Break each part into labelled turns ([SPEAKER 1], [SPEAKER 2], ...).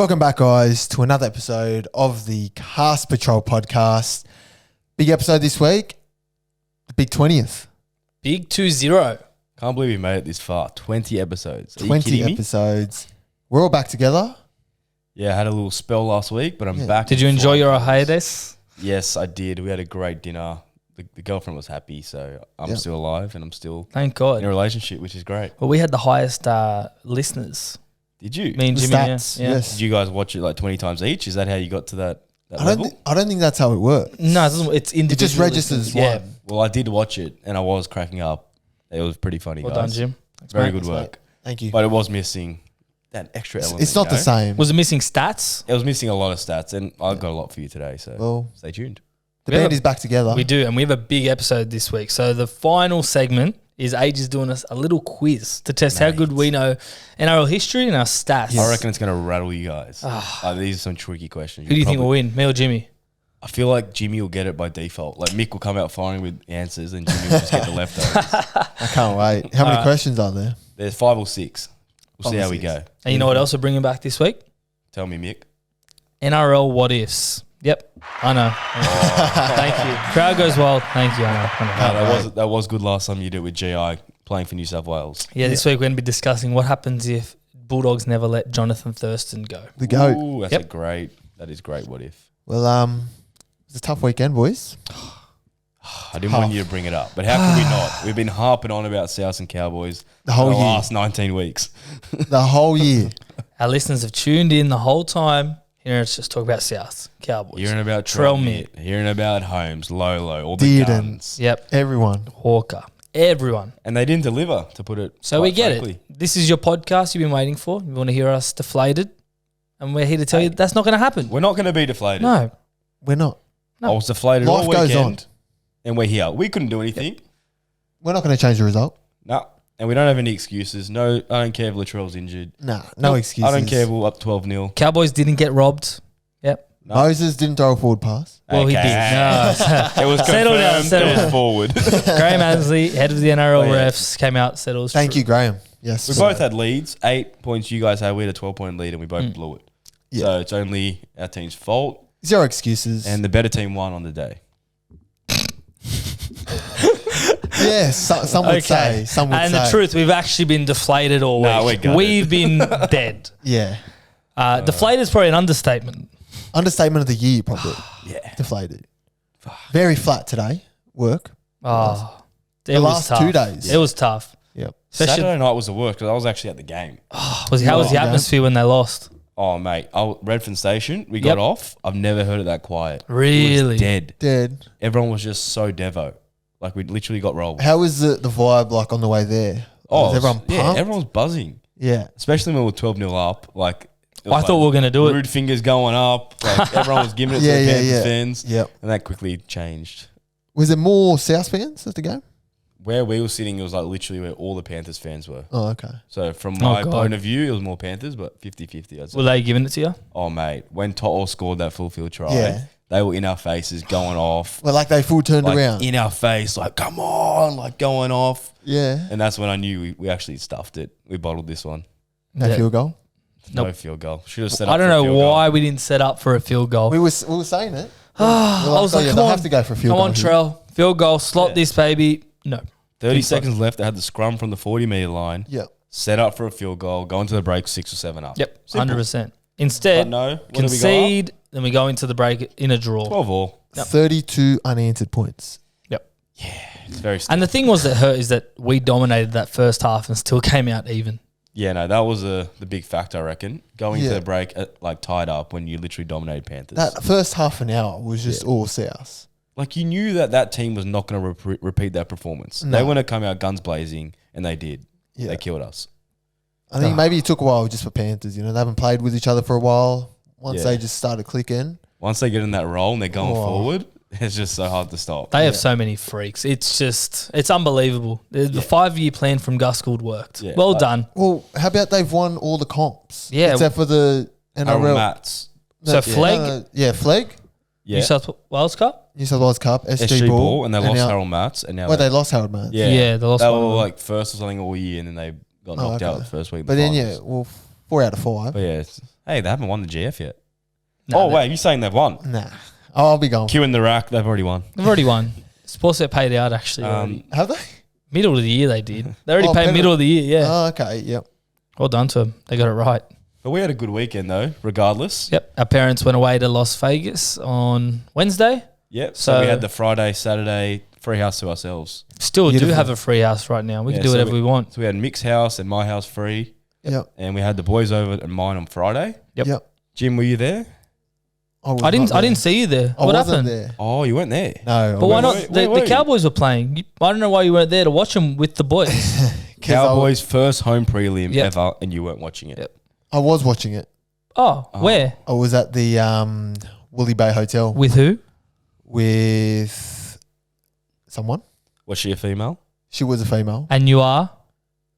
[SPEAKER 1] Welcome back, guys, to another episode of the Cast Patrol podcast. Big episode this week, the big 20th.
[SPEAKER 2] Big 2-0.
[SPEAKER 3] Can't believe we made it this far. 20 episodes. Are
[SPEAKER 1] 20
[SPEAKER 3] you kidding
[SPEAKER 1] episodes. We're all back together.
[SPEAKER 3] Yeah, I had a little spell last week, but I'm back.
[SPEAKER 2] Did you enjoy your hiatus?
[SPEAKER 3] Yes, I did. We had a great dinner. The girlfriend was happy, so I'm still alive and I'm still
[SPEAKER 2] Thank God.
[SPEAKER 3] in a relationship, which is great.
[SPEAKER 2] Well, we had the highest listeners.
[SPEAKER 3] Did you?
[SPEAKER 2] Me and
[SPEAKER 1] The
[SPEAKER 2] Jimmy.
[SPEAKER 1] stats,
[SPEAKER 2] Yeah.
[SPEAKER 1] yes.
[SPEAKER 3] Did you guys watch it like 20 times each? Is that how you got to that
[SPEAKER 1] I
[SPEAKER 3] level?
[SPEAKER 1] don't think that's how it works.
[SPEAKER 2] No, it doesn't, it's individual.
[SPEAKER 1] It just registers
[SPEAKER 2] listeners.
[SPEAKER 1] one.
[SPEAKER 3] Well, I did watch it and I was cracking up. It was pretty funny,
[SPEAKER 2] Well
[SPEAKER 3] guys.
[SPEAKER 2] done, Jim. Thanks,
[SPEAKER 3] Very
[SPEAKER 2] mate.
[SPEAKER 3] good work.
[SPEAKER 1] Thank you.
[SPEAKER 3] But it was missing that extra element.
[SPEAKER 1] It's not the same.
[SPEAKER 2] Was it missing stats?
[SPEAKER 3] It was missing a lot of stats, and I've got a lot for you today, so
[SPEAKER 1] Well,
[SPEAKER 3] stay tuned.
[SPEAKER 1] the
[SPEAKER 2] we have
[SPEAKER 1] band
[SPEAKER 2] a-
[SPEAKER 1] is back together.
[SPEAKER 2] We do, and we have a big episode this week. So the final segment is Age is doing us a little quiz to test how good we know NRL history and our stats.
[SPEAKER 3] I reckon it's going to rattle you guys. These are some tricky questions.
[SPEAKER 2] Who do you think will win, me or Jimmy?
[SPEAKER 3] I feel like Jimmy will get it by default. Like Mick will come out firing with answers and Jimmy will just get the leftovers.
[SPEAKER 1] I can't wait. How many questions are there?
[SPEAKER 3] There's 5 or 6. We'll see
[SPEAKER 1] 5 or
[SPEAKER 3] how we
[SPEAKER 1] 6.
[SPEAKER 3] go.
[SPEAKER 2] And you know what else we're bringing back this week?
[SPEAKER 3] Tell me, Mick.
[SPEAKER 2] NRL What Ifs. Yep, I know. Thank you. Crowd goes wild. Thank you. I know.
[SPEAKER 3] That was good last time you did it with GI playing for New South Wales.
[SPEAKER 2] Yeah, this week we're going to be discussing what happens if Bulldogs never let Johnathan Thurston go.
[SPEAKER 1] The GOAT.
[SPEAKER 3] Ooh, that's
[SPEAKER 2] Yep.
[SPEAKER 3] that is great. What if?
[SPEAKER 1] Well, it's a tough weekend, boys.
[SPEAKER 3] I didn't want you to bring it up, but how could we not? We've been harping on about South and Cowboys
[SPEAKER 1] The whole
[SPEAKER 3] for the
[SPEAKER 1] year.
[SPEAKER 3] last 19 weeks.
[SPEAKER 1] The whole year.
[SPEAKER 2] Our listeners have tuned in the whole time. Hearing us just talk about South Cowboys.
[SPEAKER 3] Hearing about
[SPEAKER 2] Trell
[SPEAKER 3] Mitt, hearing about Holmes, Lolo, all the
[SPEAKER 1] Dearden.
[SPEAKER 3] guns.
[SPEAKER 2] Yep,
[SPEAKER 1] Everyone.
[SPEAKER 2] Hawker, everyone.
[SPEAKER 3] And they didn't deliver, to put it
[SPEAKER 2] So we
[SPEAKER 3] quite
[SPEAKER 2] get
[SPEAKER 3] frankly.
[SPEAKER 2] it. This is your podcast you've been waiting for. You want to hear us deflated, and we're here to tell you that's not going to happen.
[SPEAKER 3] We're not going to be deflated.
[SPEAKER 2] No,
[SPEAKER 1] We're not.
[SPEAKER 3] I was deflated
[SPEAKER 1] Life
[SPEAKER 3] all
[SPEAKER 1] goes
[SPEAKER 3] weekend,
[SPEAKER 1] on.
[SPEAKER 3] and we're here. We couldn't do anything.
[SPEAKER 1] We're not going to change the result.
[SPEAKER 3] No. And we don't have any excuses. No, I don't care if Latrell's injured.
[SPEAKER 1] Nah, no excuses.
[SPEAKER 3] I don't care if we're up 12-0.
[SPEAKER 2] Cowboys didn't get robbed. Yep.
[SPEAKER 3] No.
[SPEAKER 1] Moses didn't throw a forward pass.
[SPEAKER 2] Well, he did. No.
[SPEAKER 3] It was
[SPEAKER 2] Settle down,
[SPEAKER 3] confirmed
[SPEAKER 2] settle
[SPEAKER 3] it was
[SPEAKER 2] down.
[SPEAKER 3] forward.
[SPEAKER 2] Graham Ansley, head of the NRL
[SPEAKER 3] Oh, yeah.
[SPEAKER 2] refs, came out, said it was
[SPEAKER 1] Thank
[SPEAKER 2] true.
[SPEAKER 1] you, Graham. Yes.
[SPEAKER 3] We both had leads. 8 points you guys had. We had a 12-point lead, and we both blew it.
[SPEAKER 1] Yeah.
[SPEAKER 3] So it's only our team's fault.
[SPEAKER 1] Zero excuses.
[SPEAKER 3] And the better team won on the day.
[SPEAKER 1] yes, some would say. Some would
[SPEAKER 2] And
[SPEAKER 1] say.
[SPEAKER 2] the truth, we've actually been deflated all
[SPEAKER 3] No,
[SPEAKER 2] week.
[SPEAKER 3] we're gutted.
[SPEAKER 2] We've been dead.
[SPEAKER 1] Yeah.
[SPEAKER 2] Deflated is probably an understatement.
[SPEAKER 1] Understatement of the year, probably.
[SPEAKER 3] Yeah.
[SPEAKER 1] Deflated. Very flat today. Work.
[SPEAKER 2] Oh, it
[SPEAKER 1] The
[SPEAKER 2] was
[SPEAKER 1] last
[SPEAKER 2] tough.
[SPEAKER 1] 2 days.
[SPEAKER 2] It was tough.
[SPEAKER 1] Yep.
[SPEAKER 2] Especially,
[SPEAKER 3] Saturday night was the worst because I was actually at the game.
[SPEAKER 2] how was the
[SPEAKER 1] Yeah.
[SPEAKER 2] atmosphere when they lost?
[SPEAKER 3] Oh, mate. Redfern Station, we got
[SPEAKER 2] Yep.
[SPEAKER 3] off. I've never heard it that quiet. It
[SPEAKER 2] Really?
[SPEAKER 3] was dead.
[SPEAKER 1] Dead.
[SPEAKER 3] Everyone was just so devo. Like, we literally got rolled.
[SPEAKER 1] How was the vibe like on the way there? Was everyone pumped?
[SPEAKER 3] Yeah, everyone's buzzing.
[SPEAKER 1] Yeah.
[SPEAKER 3] Especially when we were 12-0 up. Like, it
[SPEAKER 2] I
[SPEAKER 3] was
[SPEAKER 2] thought we were going to do it.
[SPEAKER 3] rude fingers going up. Like, everyone was giving it
[SPEAKER 1] Yeah,
[SPEAKER 3] to the
[SPEAKER 1] yeah,
[SPEAKER 3] Panthers
[SPEAKER 1] yeah.
[SPEAKER 3] fans.
[SPEAKER 1] Yep.
[SPEAKER 3] And that quickly changed.
[SPEAKER 1] Was there more South fans at the game?
[SPEAKER 3] Where we were sitting, it was like literally where all the Panthers fans were.
[SPEAKER 1] Oh, okay.
[SPEAKER 3] So from my
[SPEAKER 2] God.
[SPEAKER 3] point of view, it was more Panthers, but 50-50. I'd say.
[SPEAKER 2] Were they giving it to you?
[SPEAKER 3] Oh, mate. When Toto scored that full field try,
[SPEAKER 1] Yeah.
[SPEAKER 3] they were in our faces going off.
[SPEAKER 1] Well, like they full turned
[SPEAKER 3] Like
[SPEAKER 1] around.
[SPEAKER 3] in our face, like, come on, like going off.
[SPEAKER 1] Yeah.
[SPEAKER 3] And that's when I knew we actually stuffed it. We bottled this one.
[SPEAKER 1] No
[SPEAKER 2] Yeah.
[SPEAKER 1] field goal.
[SPEAKER 3] No
[SPEAKER 2] Nope.
[SPEAKER 3] field goal. Should have set up
[SPEAKER 2] I don't
[SPEAKER 3] for a
[SPEAKER 2] know
[SPEAKER 3] field goal.
[SPEAKER 2] why we didn't set up for a field goal.
[SPEAKER 1] We were saying it.
[SPEAKER 2] I was like,
[SPEAKER 1] yeah,
[SPEAKER 2] come
[SPEAKER 1] they'll
[SPEAKER 2] on.
[SPEAKER 1] have to go for a field
[SPEAKER 2] Come
[SPEAKER 1] goal
[SPEAKER 2] on,
[SPEAKER 1] here.
[SPEAKER 2] Trell. Field goal. Slot
[SPEAKER 3] Yeah.
[SPEAKER 2] this, baby. No.
[SPEAKER 3] 30
[SPEAKER 2] Think so.
[SPEAKER 3] seconds left. They had the scrum from the 40-metre line.
[SPEAKER 1] Yep.
[SPEAKER 3] Set up for a field goal. Go into the break 6 or 7 up.
[SPEAKER 2] Yep.
[SPEAKER 3] Simple.
[SPEAKER 2] 100%. Instead,
[SPEAKER 3] But no, what did we go
[SPEAKER 2] concede, then we go into the break in a draw.
[SPEAKER 3] 12 all.
[SPEAKER 2] Yep.
[SPEAKER 1] 32 unanswered points.
[SPEAKER 2] Yep.
[SPEAKER 3] It's very
[SPEAKER 2] And the thing was that hurt is that we dominated that first half and still came out even.
[SPEAKER 3] Yeah, no, that was the big factor, I reckon. Going
[SPEAKER 1] Yeah.
[SPEAKER 3] into the break like tied up when you literally dominated Panthers.
[SPEAKER 1] That first half an hour was just all South.
[SPEAKER 3] Like you knew that team was not going to repeat that performance.
[SPEAKER 1] No.
[SPEAKER 3] They want to come out guns blazing, and they did.
[SPEAKER 1] Yeah.
[SPEAKER 3] They killed us.
[SPEAKER 1] I think maybe it took a while just for Panthers. You know, they haven't played with each other for a while. Once
[SPEAKER 3] Yeah.
[SPEAKER 1] they just started clicking.
[SPEAKER 3] Once they get in that role and they're going
[SPEAKER 1] Oh.
[SPEAKER 3] forward, it's just so hard to stop.
[SPEAKER 2] They have so many freaks. It's unbelievable. The 5-year plan from Gus Gould worked.
[SPEAKER 3] Yeah.
[SPEAKER 2] Well done.
[SPEAKER 1] Well, how about they've won all the comps?
[SPEAKER 2] Yeah.
[SPEAKER 1] Except for the
[SPEAKER 3] Harold
[SPEAKER 1] NRL.
[SPEAKER 3] Mats.
[SPEAKER 2] So Flegg,
[SPEAKER 1] Flegg.
[SPEAKER 3] Yeah.
[SPEAKER 2] New South Wales Cup?
[SPEAKER 1] New South Wales Cup. SG,
[SPEAKER 3] SG
[SPEAKER 1] Ball.
[SPEAKER 3] Ball, and they lost
[SPEAKER 1] now-
[SPEAKER 3] Harold Mats. And now
[SPEAKER 1] Well, they lost Harold Mans.
[SPEAKER 2] Yeah, they lost
[SPEAKER 3] They
[SPEAKER 2] one
[SPEAKER 3] were
[SPEAKER 2] of them.
[SPEAKER 3] like first or something all year, and then they got knocked out the first week.
[SPEAKER 1] But then, yeah, well, 4 out of 5.
[SPEAKER 3] But yeah, hey, they haven't won the GF yet.
[SPEAKER 2] No,
[SPEAKER 3] Wait, you're saying they've won?
[SPEAKER 1] Nah. I'll be going.
[SPEAKER 3] Q in the rack, they've already won.
[SPEAKER 2] they've already won. Supposed to get paid out actually. Already.
[SPEAKER 1] Have they?
[SPEAKER 2] Middle of the year they did. They already paid
[SPEAKER 1] Penrith.
[SPEAKER 2] middle of the year. Yeah.
[SPEAKER 1] Oh, okay. Yep.
[SPEAKER 2] Well done to them. They got it right.
[SPEAKER 3] But we had a good weekend though, regardless.
[SPEAKER 2] Yep. Our parents went away to Las Vegas on Wednesday.
[SPEAKER 3] Yep. So we had the Friday, Saturday free house to ourselves.
[SPEAKER 2] Still
[SPEAKER 1] Beautiful.
[SPEAKER 2] do have a free house right now. We can do
[SPEAKER 3] so
[SPEAKER 2] whatever we want.
[SPEAKER 3] So we had Mick's house and my house free.
[SPEAKER 1] Yep.
[SPEAKER 3] And we had the boys over and mine on Friday.
[SPEAKER 2] Yep.
[SPEAKER 3] Jim, were you there?
[SPEAKER 2] I didn't see you there.
[SPEAKER 1] I
[SPEAKER 2] What
[SPEAKER 1] wasn't
[SPEAKER 2] happened?
[SPEAKER 1] there.
[SPEAKER 3] Oh, you weren't there.
[SPEAKER 1] No.
[SPEAKER 2] But why not?
[SPEAKER 3] where were
[SPEAKER 2] The
[SPEAKER 3] you?
[SPEAKER 2] Cowboys were playing. I don't know why you weren't there to watch them with the boys.
[SPEAKER 3] Cowboys' first home prelim
[SPEAKER 2] Yep.
[SPEAKER 3] ever, and you weren't watching it.
[SPEAKER 2] Yep.
[SPEAKER 1] I was watching it.
[SPEAKER 2] Oh, where?
[SPEAKER 1] I was at the Woolly Bay Hotel
[SPEAKER 2] With who?
[SPEAKER 1] with someone.
[SPEAKER 3] Was she a female?
[SPEAKER 1] She was a female.
[SPEAKER 2] And you are?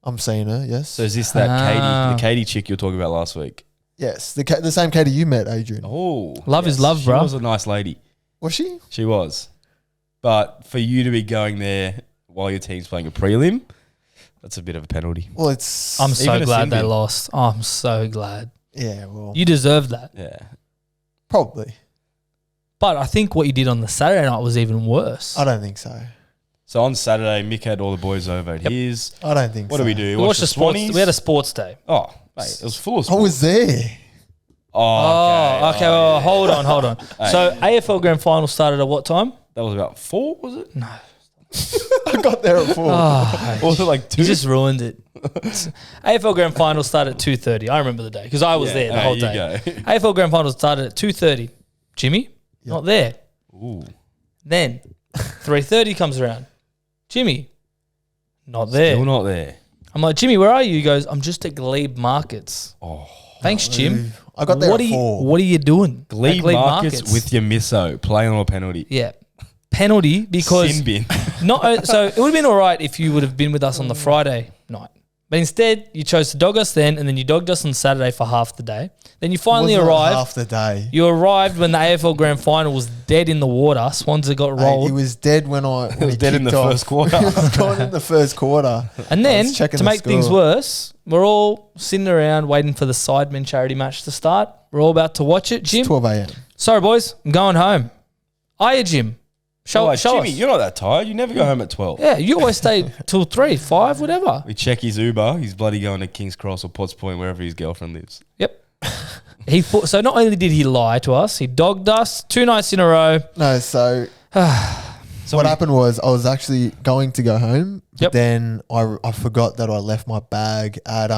[SPEAKER 1] I'm seeing her, yes.
[SPEAKER 3] So is this that
[SPEAKER 2] Ah.
[SPEAKER 3] the Katie chick you were talking about last week?
[SPEAKER 1] Yes. The same Katie you met, Adrian.
[SPEAKER 3] Oh,
[SPEAKER 2] Love is love,
[SPEAKER 3] she
[SPEAKER 2] bro.
[SPEAKER 3] was a nice lady.
[SPEAKER 1] Was she?
[SPEAKER 3] She was. But for you to be going there while your team's playing a prelim, that's a bit of a penalty.
[SPEAKER 1] Well, it's...
[SPEAKER 2] I'm so
[SPEAKER 3] Even a
[SPEAKER 2] glad
[SPEAKER 3] sin
[SPEAKER 2] they
[SPEAKER 3] bin.
[SPEAKER 2] lost. Oh, I'm so glad.
[SPEAKER 1] Yeah, well...
[SPEAKER 2] You deserve that.
[SPEAKER 3] Yeah.
[SPEAKER 1] Probably.
[SPEAKER 2] But I think what you did on the Saturday night was even worse.
[SPEAKER 1] I don't think so.
[SPEAKER 3] So on Saturday, Mick had all the boys over at his.
[SPEAKER 1] I don't think
[SPEAKER 3] What
[SPEAKER 1] so.
[SPEAKER 3] do we do?
[SPEAKER 2] We watched the sports.
[SPEAKER 3] Swannies?
[SPEAKER 2] We had a sports day.
[SPEAKER 3] Oh, mate, it was full of
[SPEAKER 1] I
[SPEAKER 3] sports.
[SPEAKER 1] was there.
[SPEAKER 2] Oh, okay. Well,
[SPEAKER 3] yeah.
[SPEAKER 2] hold on. So AFL Grand Final started at what time?
[SPEAKER 3] That was about 4, was it?
[SPEAKER 2] No.
[SPEAKER 1] I got there at 4.
[SPEAKER 2] Oh,
[SPEAKER 3] Or was it like 2?
[SPEAKER 2] you just ruined it. AFL Grand Final started at 2:30. I remember the day because I was there the whole day.
[SPEAKER 3] Go.
[SPEAKER 2] AFL Grand Final started at 2:30. Jimmy, not there.
[SPEAKER 3] Ooh.
[SPEAKER 2] Then 3:30 comes around. Jimmy, not there.
[SPEAKER 3] Still not there.
[SPEAKER 2] I'm like, Jimmy, where are you? He goes, I'm just at Glebe Markets.
[SPEAKER 3] Oh.
[SPEAKER 2] Thanks, Jim.
[SPEAKER 1] I got there
[SPEAKER 2] What
[SPEAKER 1] at
[SPEAKER 2] are you?
[SPEAKER 1] 4.
[SPEAKER 2] What are you doing?
[SPEAKER 3] Glebe
[SPEAKER 2] At
[SPEAKER 3] Markets with your misso, playing on a penalty.
[SPEAKER 2] Yeah, penalty because
[SPEAKER 3] Sin bin.
[SPEAKER 2] not. So it would have been all right if you would have been with us on the Friday night, but instead you chose to dog us then, and then you dogged us on Saturday for half the day. Then you finally
[SPEAKER 1] Wasn't
[SPEAKER 2] arrived.
[SPEAKER 1] half the day.
[SPEAKER 2] You arrived when the AFL Grand Final was dead in the water. Swansea got
[SPEAKER 1] Mate,
[SPEAKER 2] rolled.
[SPEAKER 1] he was dead when
[SPEAKER 3] He was dead in the first quarter.
[SPEAKER 1] He was gone in the first quarter.
[SPEAKER 2] And
[SPEAKER 1] I
[SPEAKER 2] then,
[SPEAKER 1] was checking
[SPEAKER 2] to
[SPEAKER 1] the
[SPEAKER 2] make things
[SPEAKER 1] score.
[SPEAKER 2] worse, we're all sitting around waiting for the Sidemen charity match to start. We're all about to watch it.
[SPEAKER 1] It's
[SPEAKER 2] Jim,
[SPEAKER 1] 12 a.m.
[SPEAKER 2] sorry, boys, I'm going home. Are you, Jim? Show
[SPEAKER 3] Jimmy,
[SPEAKER 2] us.
[SPEAKER 3] you're not that tired. You never go home at 12.
[SPEAKER 2] Yeah, you always stay till 3, 5, whatever.
[SPEAKER 3] We check his Uber. He's bloody going to King's Cross or Potts Point, wherever his girlfriend lives.
[SPEAKER 2] Yep. So not only did he lie to us, he dogged us 2 nights in a row.
[SPEAKER 1] No, so
[SPEAKER 3] So
[SPEAKER 1] what happened was I was actually going to go home, but
[SPEAKER 2] Yep.
[SPEAKER 1] then I forgot that I left my bag at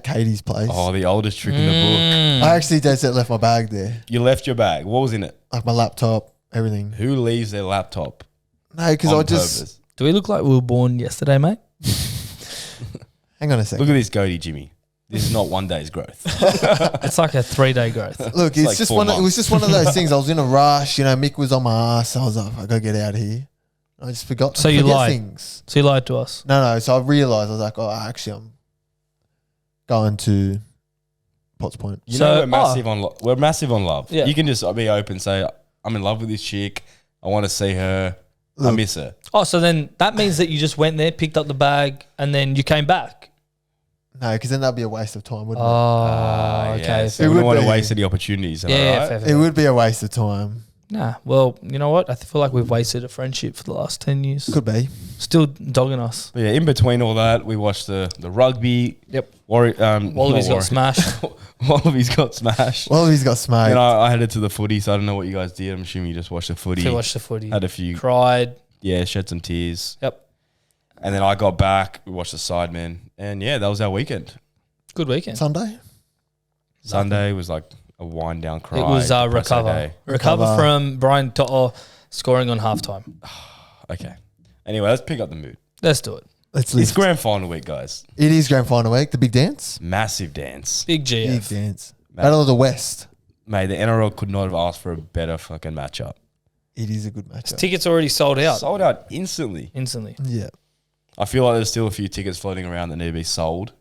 [SPEAKER 1] Katie's place.
[SPEAKER 3] Oh, the oldest trick in the
[SPEAKER 2] Mm.
[SPEAKER 1] I actually just left my bag there,
[SPEAKER 3] book. You left your bag. What was in it?
[SPEAKER 1] like my laptop, everything.
[SPEAKER 3] Who leaves their laptop
[SPEAKER 1] No, because
[SPEAKER 3] on
[SPEAKER 1] I just
[SPEAKER 3] purpose?
[SPEAKER 2] Do we look like we were born yesterday, mate?
[SPEAKER 1] hang on a second.
[SPEAKER 3] Look at this goatee, Jimmy. This is not one day's growth.
[SPEAKER 2] It's like a 3-day growth.
[SPEAKER 1] Look, it's
[SPEAKER 3] like
[SPEAKER 1] just
[SPEAKER 3] 4
[SPEAKER 1] it was
[SPEAKER 3] months.
[SPEAKER 1] just one of those things. I was in a rush, Mick was on my ass. I was like, I gotta get out of here. I just forgot.
[SPEAKER 2] So
[SPEAKER 1] I
[SPEAKER 2] you
[SPEAKER 1] forget
[SPEAKER 2] lied.
[SPEAKER 1] things.
[SPEAKER 2] So you lied to us.
[SPEAKER 1] No. So I realized I was like, oh, actually, I'm going to Potts Point.
[SPEAKER 3] You
[SPEAKER 2] So-
[SPEAKER 3] know, we're massive on love.
[SPEAKER 2] Yeah.
[SPEAKER 3] You can just be open, say, I'm in love with this chick. I want to see her. I
[SPEAKER 1] Look.
[SPEAKER 3] miss her.
[SPEAKER 2] Oh, so then that means that you just went there, picked up the bag, and then you came back.
[SPEAKER 1] No, because then that'd be a waste of time, wouldn't
[SPEAKER 2] Oh, okay.
[SPEAKER 3] Yeah, so
[SPEAKER 1] It
[SPEAKER 3] we don't
[SPEAKER 1] would
[SPEAKER 3] want to
[SPEAKER 1] be.
[SPEAKER 3] waste any opportunities. Am I
[SPEAKER 2] Yeah,
[SPEAKER 3] right?
[SPEAKER 2] fair,
[SPEAKER 1] it?
[SPEAKER 2] fair.
[SPEAKER 1] It would be a waste of time.
[SPEAKER 2] Nah, well, you know what? I feel like we've wasted a friendship for the last 10 years.
[SPEAKER 1] Could be.
[SPEAKER 2] Still dogging us.
[SPEAKER 3] But yeah, in between all that, we watched the rugby.
[SPEAKER 2] Yep.
[SPEAKER 3] not
[SPEAKER 2] Wallabies got smashed.
[SPEAKER 3] Wallabies got smashed.
[SPEAKER 1] Well, he's got smoked.
[SPEAKER 3] And I headed to the footy, so I don't know what you guys did. I'm assuming you just watched the footy.
[SPEAKER 2] To watch the footy.
[SPEAKER 3] Had a few,
[SPEAKER 2] Cried.
[SPEAKER 3] shed some tears.
[SPEAKER 2] Yep.
[SPEAKER 3] And then I got back, we watched the Sidemen, and yeah, that was our weekend.
[SPEAKER 2] Good weekend.
[SPEAKER 1] Sunday?
[SPEAKER 3] Sunday was like a wind down cry.
[SPEAKER 2] It was
[SPEAKER 3] depresso
[SPEAKER 2] recover.
[SPEAKER 3] day.
[SPEAKER 2] Recover from Brian To'o scoring on halftime.
[SPEAKER 3] Okay. Anyway, let's pick up the mood.
[SPEAKER 2] Let's do it.
[SPEAKER 1] Let's
[SPEAKER 3] It's
[SPEAKER 1] lift.
[SPEAKER 3] grand final week, guys.
[SPEAKER 1] It is grand final week. The big dance?
[SPEAKER 3] Massive dance.
[SPEAKER 2] Big
[SPEAKER 1] Big
[SPEAKER 2] GF.
[SPEAKER 1] dance. Battle of the West.
[SPEAKER 3] Mate, the NRL could not have asked for a better fucking matchup.
[SPEAKER 1] It is a good matchup.
[SPEAKER 2] Tickets already sold out
[SPEAKER 3] Sold out instantly.
[SPEAKER 2] instantly.
[SPEAKER 1] Yeah.
[SPEAKER 3] I feel like there's still a few tickets floating around that need to be sold.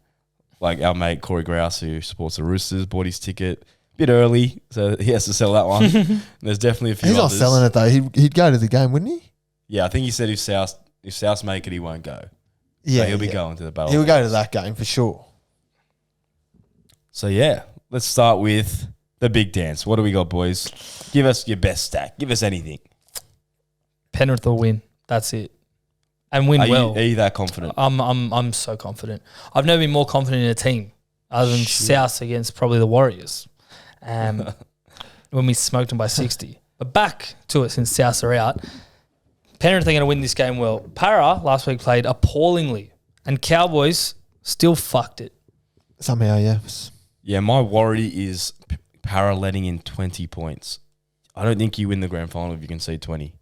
[SPEAKER 3] Like our mate Corey Grouse, who supports the Roosters, bought his ticket a bit early, so he has to sell that one. There's definitely a few
[SPEAKER 1] He's not
[SPEAKER 3] others.
[SPEAKER 1] selling it, though. He'd go to the game, wouldn't he?
[SPEAKER 3] Yeah, I think he said if South make it, he won't go.
[SPEAKER 1] Yeah.
[SPEAKER 3] So he'll be going to the battle.
[SPEAKER 1] He'll go to that game for sure.
[SPEAKER 3] So, yeah, let's start with the big dance. What do we got, boys? Give us your best stack. Give us anything.
[SPEAKER 2] Penrith will win. That's it. And win
[SPEAKER 3] Are
[SPEAKER 2] well.
[SPEAKER 3] you that confident?
[SPEAKER 2] I'm so confident. I've never been more confident in a team other than South against probably the Warriors when we smoked them by 60. But back to it since Souths are out. Penrith are going to win this game well. Para last week played appallingly and Cowboys still fucked it.
[SPEAKER 1] Somehow, yes.
[SPEAKER 3] Yeah, my worry is Para letting in 20 points. I don't think you win the grand final if you concede 20.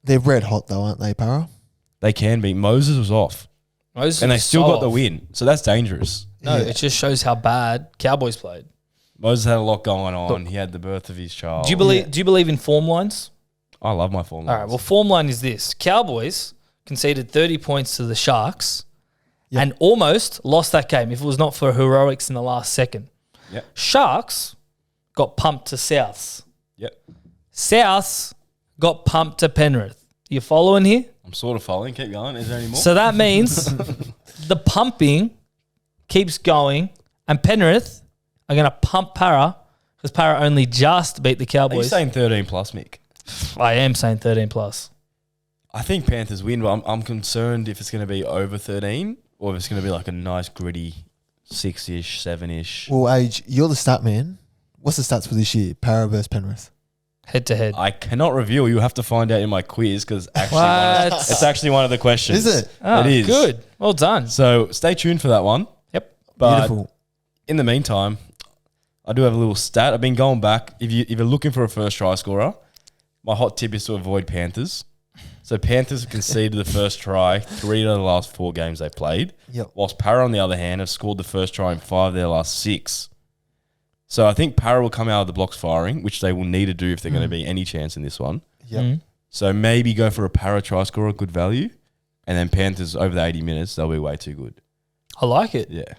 [SPEAKER 1] They're red hot though, aren't they, Para?
[SPEAKER 3] They can be. Moses was off. And they still got the win. So that's dangerous.
[SPEAKER 2] No, it just shows how bad Cowboys played.
[SPEAKER 3] Moses had a lot going on. He had the birth of his child.
[SPEAKER 2] Do you believe in form lines?
[SPEAKER 3] I love my form lines.
[SPEAKER 2] All right, well, form line is this. Cowboys conceded 30 points to the Sharks and almost lost that game if it was not for heroics in the last second.
[SPEAKER 3] Yep.
[SPEAKER 2] Sharks got pumped to Souths.
[SPEAKER 3] Yep.
[SPEAKER 2] Souths got pumped to Penrith. You following here?
[SPEAKER 3] I'm sort of following. Keep going. Is there any more?
[SPEAKER 2] So that means the pumping keeps going and Penrith are going to pump Para because Para only just beat the
[SPEAKER 3] Are you
[SPEAKER 2] Cowboys.
[SPEAKER 3] saying 13 plus, Mick?
[SPEAKER 2] I am saying 13 plus.
[SPEAKER 3] I think Panthers win, but I'm concerned if it's going to be over 13 or if it's going to be like a nice gritty 6-ish, 7-ish.
[SPEAKER 1] Well, Age, you're the stat man. What's the stats for this year? Para versus Penrith.
[SPEAKER 2] Head to head.
[SPEAKER 3] I cannot reveal. You have to find out in my quiz because it's actually one of the questions.
[SPEAKER 1] Is it?
[SPEAKER 2] Oh,
[SPEAKER 3] it is.
[SPEAKER 2] Good. Well done.
[SPEAKER 3] So stay tuned for that one.
[SPEAKER 2] Yep.
[SPEAKER 3] But
[SPEAKER 1] Beautiful.
[SPEAKER 3] in the meantime, I do have a little stat. I've been going back. If you're looking for a first try scorer, my hot tip is to avoid Panthers. So Panthers have conceded the first try 3 out of the last 4 games they played.
[SPEAKER 1] Yep.
[SPEAKER 3] Whilst Para, on the other hand, have scored the first try in 5 of their last 6. So I think Para will come out of the blocks firing, which they will need to do if they're going to be any chance in this one.
[SPEAKER 1] Yep.
[SPEAKER 3] So maybe go for a Para try scorer, good value. And then Panthers over the 80 minutes, they'll be way too good.
[SPEAKER 2] I like it.
[SPEAKER 3] Yeah.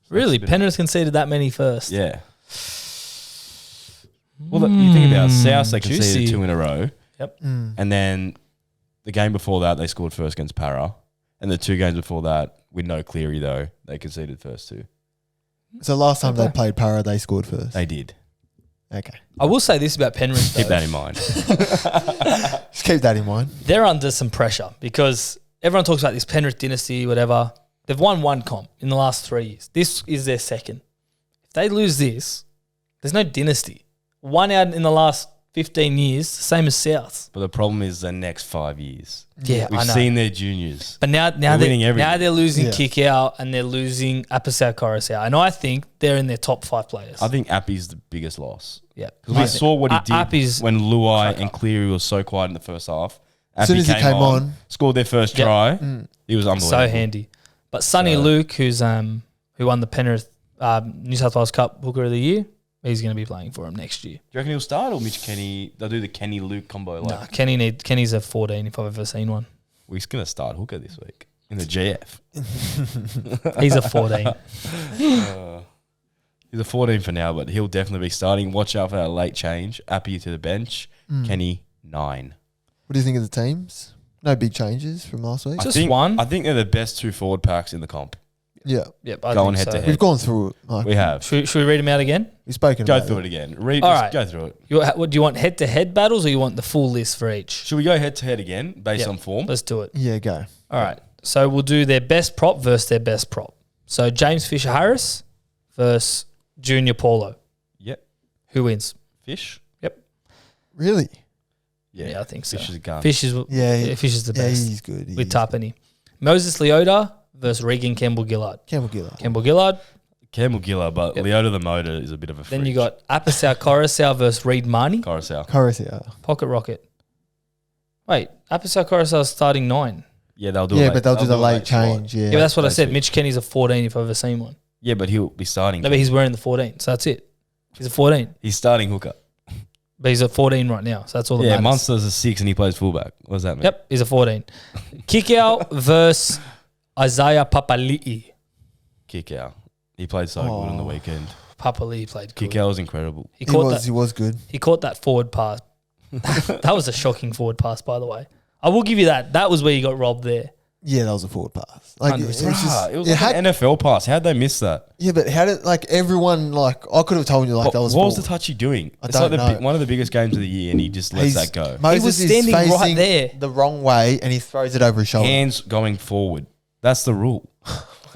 [SPEAKER 2] Really? Penrith conceded that many first.
[SPEAKER 3] Yeah. Well, you think about South, they conceded
[SPEAKER 2] juicy.
[SPEAKER 3] 2 in a row.
[SPEAKER 2] Yep.
[SPEAKER 3] And then the game before that, they scored first against Para. And the 2 games before that, with no Cleary, though, they conceded first too.
[SPEAKER 1] So last time they played Para, they scored first.
[SPEAKER 3] They did.
[SPEAKER 1] Okay.
[SPEAKER 2] I will say this about Penrith, though.
[SPEAKER 3] Keep that in mind.
[SPEAKER 1] Just keep that in mind.
[SPEAKER 2] They're under some pressure because everyone talks about this Penrith dynasty, whatever. They've won 1 comp in the last 3 years. This is their second. If they lose this, there's no dynasty. 1 out in the last 15 years, same as South.
[SPEAKER 3] But the problem is the next 5 years.
[SPEAKER 2] Yeah,
[SPEAKER 3] We've
[SPEAKER 2] I know.
[SPEAKER 3] seen their juniors.
[SPEAKER 2] But now
[SPEAKER 3] winning everything.
[SPEAKER 2] they're losing
[SPEAKER 1] Yeah.
[SPEAKER 2] Kick Out and they're losing Apasau Coruscant. And I think they're in their top 5 players.
[SPEAKER 3] I think Appy's the biggest loss.
[SPEAKER 2] Yeah.
[SPEAKER 3] Because we saw what he did
[SPEAKER 2] Appy's
[SPEAKER 3] when Luai and
[SPEAKER 2] up.
[SPEAKER 3] Cleary was so quiet in the first half.
[SPEAKER 1] As soon
[SPEAKER 3] Appy
[SPEAKER 1] as he came on,
[SPEAKER 3] scored their first
[SPEAKER 2] Yep.
[SPEAKER 3] try. He was unbelievable.
[SPEAKER 2] so handy. But Sonny Luke, who won the Penrith New South Wales Cup Hooker of the Year, he's going to be playing for him next year.
[SPEAKER 3] Do you reckon he'll start or Mitch Kenny? They'll do the Kenny Luke combo.
[SPEAKER 2] Nah, Kenny's a 14 if I've ever seen one.
[SPEAKER 3] He's going to start Hooker this week in the GF.
[SPEAKER 2] He's a 14.
[SPEAKER 3] He's a 14 for now, but he'll definitely be starting. Watch out for that late change. Appy to the bench. Kenny, 9.
[SPEAKER 1] what do you think of the teams? No big changes from last week?
[SPEAKER 2] Just one.
[SPEAKER 3] I think they're the best 2 forward packs in the comp.
[SPEAKER 1] Yeah.
[SPEAKER 2] Yep, I
[SPEAKER 3] Going
[SPEAKER 2] think
[SPEAKER 3] head
[SPEAKER 2] so.
[SPEAKER 3] to head.
[SPEAKER 1] We've gone through it. Like,
[SPEAKER 3] We have.
[SPEAKER 2] Should we read them out again?
[SPEAKER 1] we've spoken
[SPEAKER 3] Go
[SPEAKER 1] about
[SPEAKER 3] through it again. Read.
[SPEAKER 2] All
[SPEAKER 3] Just
[SPEAKER 2] right.
[SPEAKER 3] go through it.
[SPEAKER 2] What do you want, head-to-head battles or you want the full list for each?
[SPEAKER 3] Should we go head to head again based
[SPEAKER 2] Yep.
[SPEAKER 3] on form?
[SPEAKER 2] Let's do it.
[SPEAKER 1] Yeah, go.
[SPEAKER 2] All right. So we'll do their best prop versus their best prop. So James Fisher-Harris versus Junior Paulo.
[SPEAKER 3] Yep.
[SPEAKER 2] Who wins?
[SPEAKER 3] Fish?
[SPEAKER 2] Yep.
[SPEAKER 1] Really?
[SPEAKER 2] Yeah, I think so.
[SPEAKER 3] Fish is a gun.
[SPEAKER 2] Fish is Fish is the
[SPEAKER 1] Yeah,
[SPEAKER 2] best.
[SPEAKER 1] he's good.
[SPEAKER 2] With Tapani. Moses Leota versus Regan Campbell-Gillard.
[SPEAKER 1] Campbell-Gillard.
[SPEAKER 2] Campbell-Gillard.
[SPEAKER 3] Campbell Giller, but Leota the motor is a bit of a
[SPEAKER 2] Then you
[SPEAKER 3] freak.
[SPEAKER 2] got Apasau Coruscant versus Reed Marnie.
[SPEAKER 3] Coruscant.
[SPEAKER 1] Coruscant.
[SPEAKER 2] Pocket Rocket. Wait, Apasau Coruscant is starting 9.
[SPEAKER 3] Yeah, they'll do
[SPEAKER 1] Yeah,
[SPEAKER 3] late-
[SPEAKER 1] but they'll do the
[SPEAKER 3] a
[SPEAKER 1] late
[SPEAKER 3] spot.
[SPEAKER 1] change. Yeah.
[SPEAKER 2] Yeah, but that's what I
[SPEAKER 3] late
[SPEAKER 2] said.
[SPEAKER 3] switch.
[SPEAKER 2] Mitch Kenny's a 14 if I've ever seen one.
[SPEAKER 3] Yeah, but he'll be starting.
[SPEAKER 2] No, but he's wearing the 14, so that's it. He's a 14.
[SPEAKER 3] He's starting hooker.
[SPEAKER 2] But he's a 14 right now, so that's all that
[SPEAKER 3] Yeah,
[SPEAKER 2] matters.
[SPEAKER 3] Munster's a 6 and he plays fullback. What does that mean?
[SPEAKER 2] Yep, he's a 14. Kick out versus Isaiah Papali'i.
[SPEAKER 3] Kick out. He played so good on the weekend.
[SPEAKER 2] Papali'i played good.
[SPEAKER 3] Kick out was incredible.
[SPEAKER 2] He
[SPEAKER 1] He
[SPEAKER 2] caught
[SPEAKER 1] was,
[SPEAKER 2] that.
[SPEAKER 1] he was good.
[SPEAKER 2] He caught that forward pass. That was a shocking forward pass, by the way. I will give you that. That was where you got robbed there.
[SPEAKER 1] Yeah, that was a forward pass. Like, it was
[SPEAKER 2] 100%.
[SPEAKER 1] just,
[SPEAKER 3] It was like an NFL pass. How'd they miss that?
[SPEAKER 1] yeah, but how did, like, everyone, like, I could have told you, like, that was
[SPEAKER 3] What was the
[SPEAKER 1] forward.
[SPEAKER 3] touch he doing?
[SPEAKER 1] I
[SPEAKER 3] It's
[SPEAKER 1] don't
[SPEAKER 3] like
[SPEAKER 1] know.
[SPEAKER 3] one of the biggest games of the year, and he just lets that go.
[SPEAKER 1] Moses
[SPEAKER 2] was
[SPEAKER 1] is
[SPEAKER 2] standing right
[SPEAKER 1] facing
[SPEAKER 2] there.
[SPEAKER 1] the wrong way, and he throws it over his shoulder.
[SPEAKER 3] Hands going forward. That's the rule.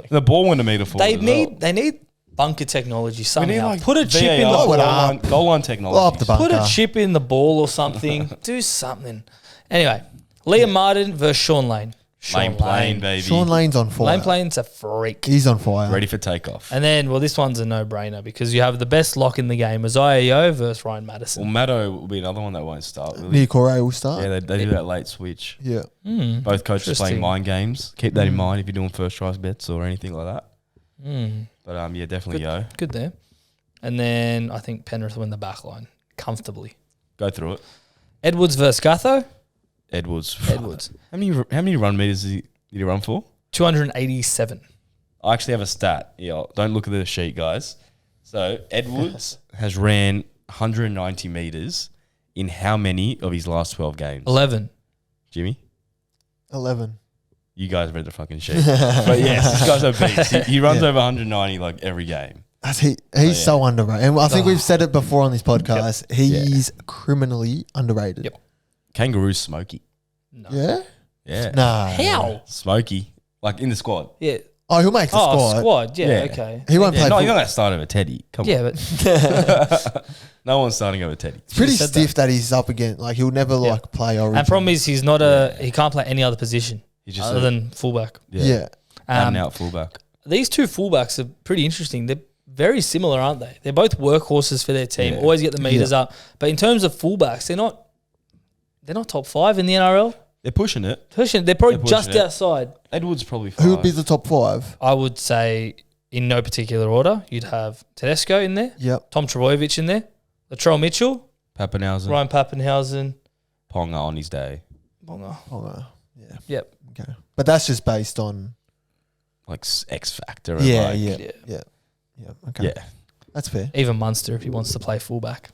[SPEAKER 3] The ball went a meter forward.
[SPEAKER 2] They need bunker technology
[SPEAKER 3] We
[SPEAKER 2] somehow.
[SPEAKER 3] need like
[SPEAKER 2] Put a chip in the
[SPEAKER 3] VAR,
[SPEAKER 2] ball.
[SPEAKER 3] goal line technology.
[SPEAKER 1] Blow up the bunker.
[SPEAKER 2] Put a chip in the ball or something. Do something. Anyway, Liam Martin versus Sean Lane.
[SPEAKER 3] Lane plane, baby.
[SPEAKER 1] Sean Lane's on fire.
[SPEAKER 2] Lane Plane's a freak.
[SPEAKER 1] He's on fire.
[SPEAKER 3] Ready for takeoff.
[SPEAKER 2] And then, well, this one's a no-brainer because you have the best lock in the game, Isaiah Yeo versus Ryan
[SPEAKER 3] Well,
[SPEAKER 2] Madison.
[SPEAKER 3] Maddo will be another one that won't start. Really.
[SPEAKER 1] Nia Correa will start.
[SPEAKER 3] Yeah, they do that late switch.
[SPEAKER 1] Yeah.
[SPEAKER 3] Both coaches playing
[SPEAKER 2] Interesting.
[SPEAKER 3] mind games. Keep that in mind if you're doing first choice bets or anything like that. But yeah, definitely Yo.
[SPEAKER 2] Good there. And then I think Penrith win the back line comfortably.
[SPEAKER 3] Go through it.
[SPEAKER 2] Edwards versus Gutho.
[SPEAKER 3] Edwards.
[SPEAKER 2] Edwards.
[SPEAKER 3] How many run meters did he run for?
[SPEAKER 2] 287.
[SPEAKER 3] I actually have a stat. Yeah, don't look at the sheet, guys. So Edwards has ran 190 meters in how many of his last 12 games?
[SPEAKER 2] 11.
[SPEAKER 3] Jimmy,
[SPEAKER 1] 11.
[SPEAKER 3] you guys read the fucking sheet. But yes, this guy's a beast. He runs over 190 like every game.
[SPEAKER 1] He's so underrated. And I think we've said it before on this podcast. He's criminally underrated.
[SPEAKER 2] Yep.
[SPEAKER 3] Kangaroo's smoky.
[SPEAKER 2] No.
[SPEAKER 1] Yeah?
[SPEAKER 3] Yeah.
[SPEAKER 1] Nah.
[SPEAKER 2] How?
[SPEAKER 3] Smoky. Like in the squad.
[SPEAKER 2] Yeah.
[SPEAKER 1] Oh, he'll make the
[SPEAKER 2] Oh,
[SPEAKER 1] squad.
[SPEAKER 2] squad. Yeah,
[SPEAKER 3] Yeah.
[SPEAKER 2] okay.
[SPEAKER 1] He won't play.
[SPEAKER 3] No,
[SPEAKER 1] full-
[SPEAKER 3] you're not starting over Teddy. Come
[SPEAKER 2] Yeah,
[SPEAKER 3] on.
[SPEAKER 2] but
[SPEAKER 3] No one's starting over Teddy.
[SPEAKER 1] It's pretty
[SPEAKER 2] said
[SPEAKER 1] stiff that. He's up against. Like, he'll never like play origin.
[SPEAKER 2] and problem is he can't play any other position
[SPEAKER 3] He's just
[SPEAKER 2] other
[SPEAKER 3] a-
[SPEAKER 2] than fullback.
[SPEAKER 1] Yeah.
[SPEAKER 3] Out and out fullback.
[SPEAKER 2] These two fullbacks are pretty interesting. They're very similar, aren't they? They're both workhorses for their team.
[SPEAKER 3] Yeah.
[SPEAKER 2] Always get the meters up. But in terms of fullbacks, they're not top 5 in the NRL.
[SPEAKER 3] They're pushing it.
[SPEAKER 2] They're probably
[SPEAKER 3] They're
[SPEAKER 2] just
[SPEAKER 3] pushing it.
[SPEAKER 2] outside.
[SPEAKER 3] Edwards probably 5.
[SPEAKER 1] Who would be the top 5?
[SPEAKER 2] I would say in no particular order. You'd have Tedesco in there,
[SPEAKER 1] Yep.
[SPEAKER 2] Tom Trbojevic in there, Latrell Mitchell,
[SPEAKER 3] Pappenhausen.
[SPEAKER 2] Ryan Pappenhausen.
[SPEAKER 3] Ponga on his day.
[SPEAKER 2] Bonga.
[SPEAKER 1] Oh, yeah.
[SPEAKER 2] Yep.
[SPEAKER 1] Okay. But that's just based on.
[SPEAKER 3] Like X Factor. And
[SPEAKER 1] Yeah,
[SPEAKER 3] like,
[SPEAKER 1] yeah. Okay.
[SPEAKER 3] Yeah.
[SPEAKER 1] That's fair.
[SPEAKER 2] Even Munster if he wants to play fullback.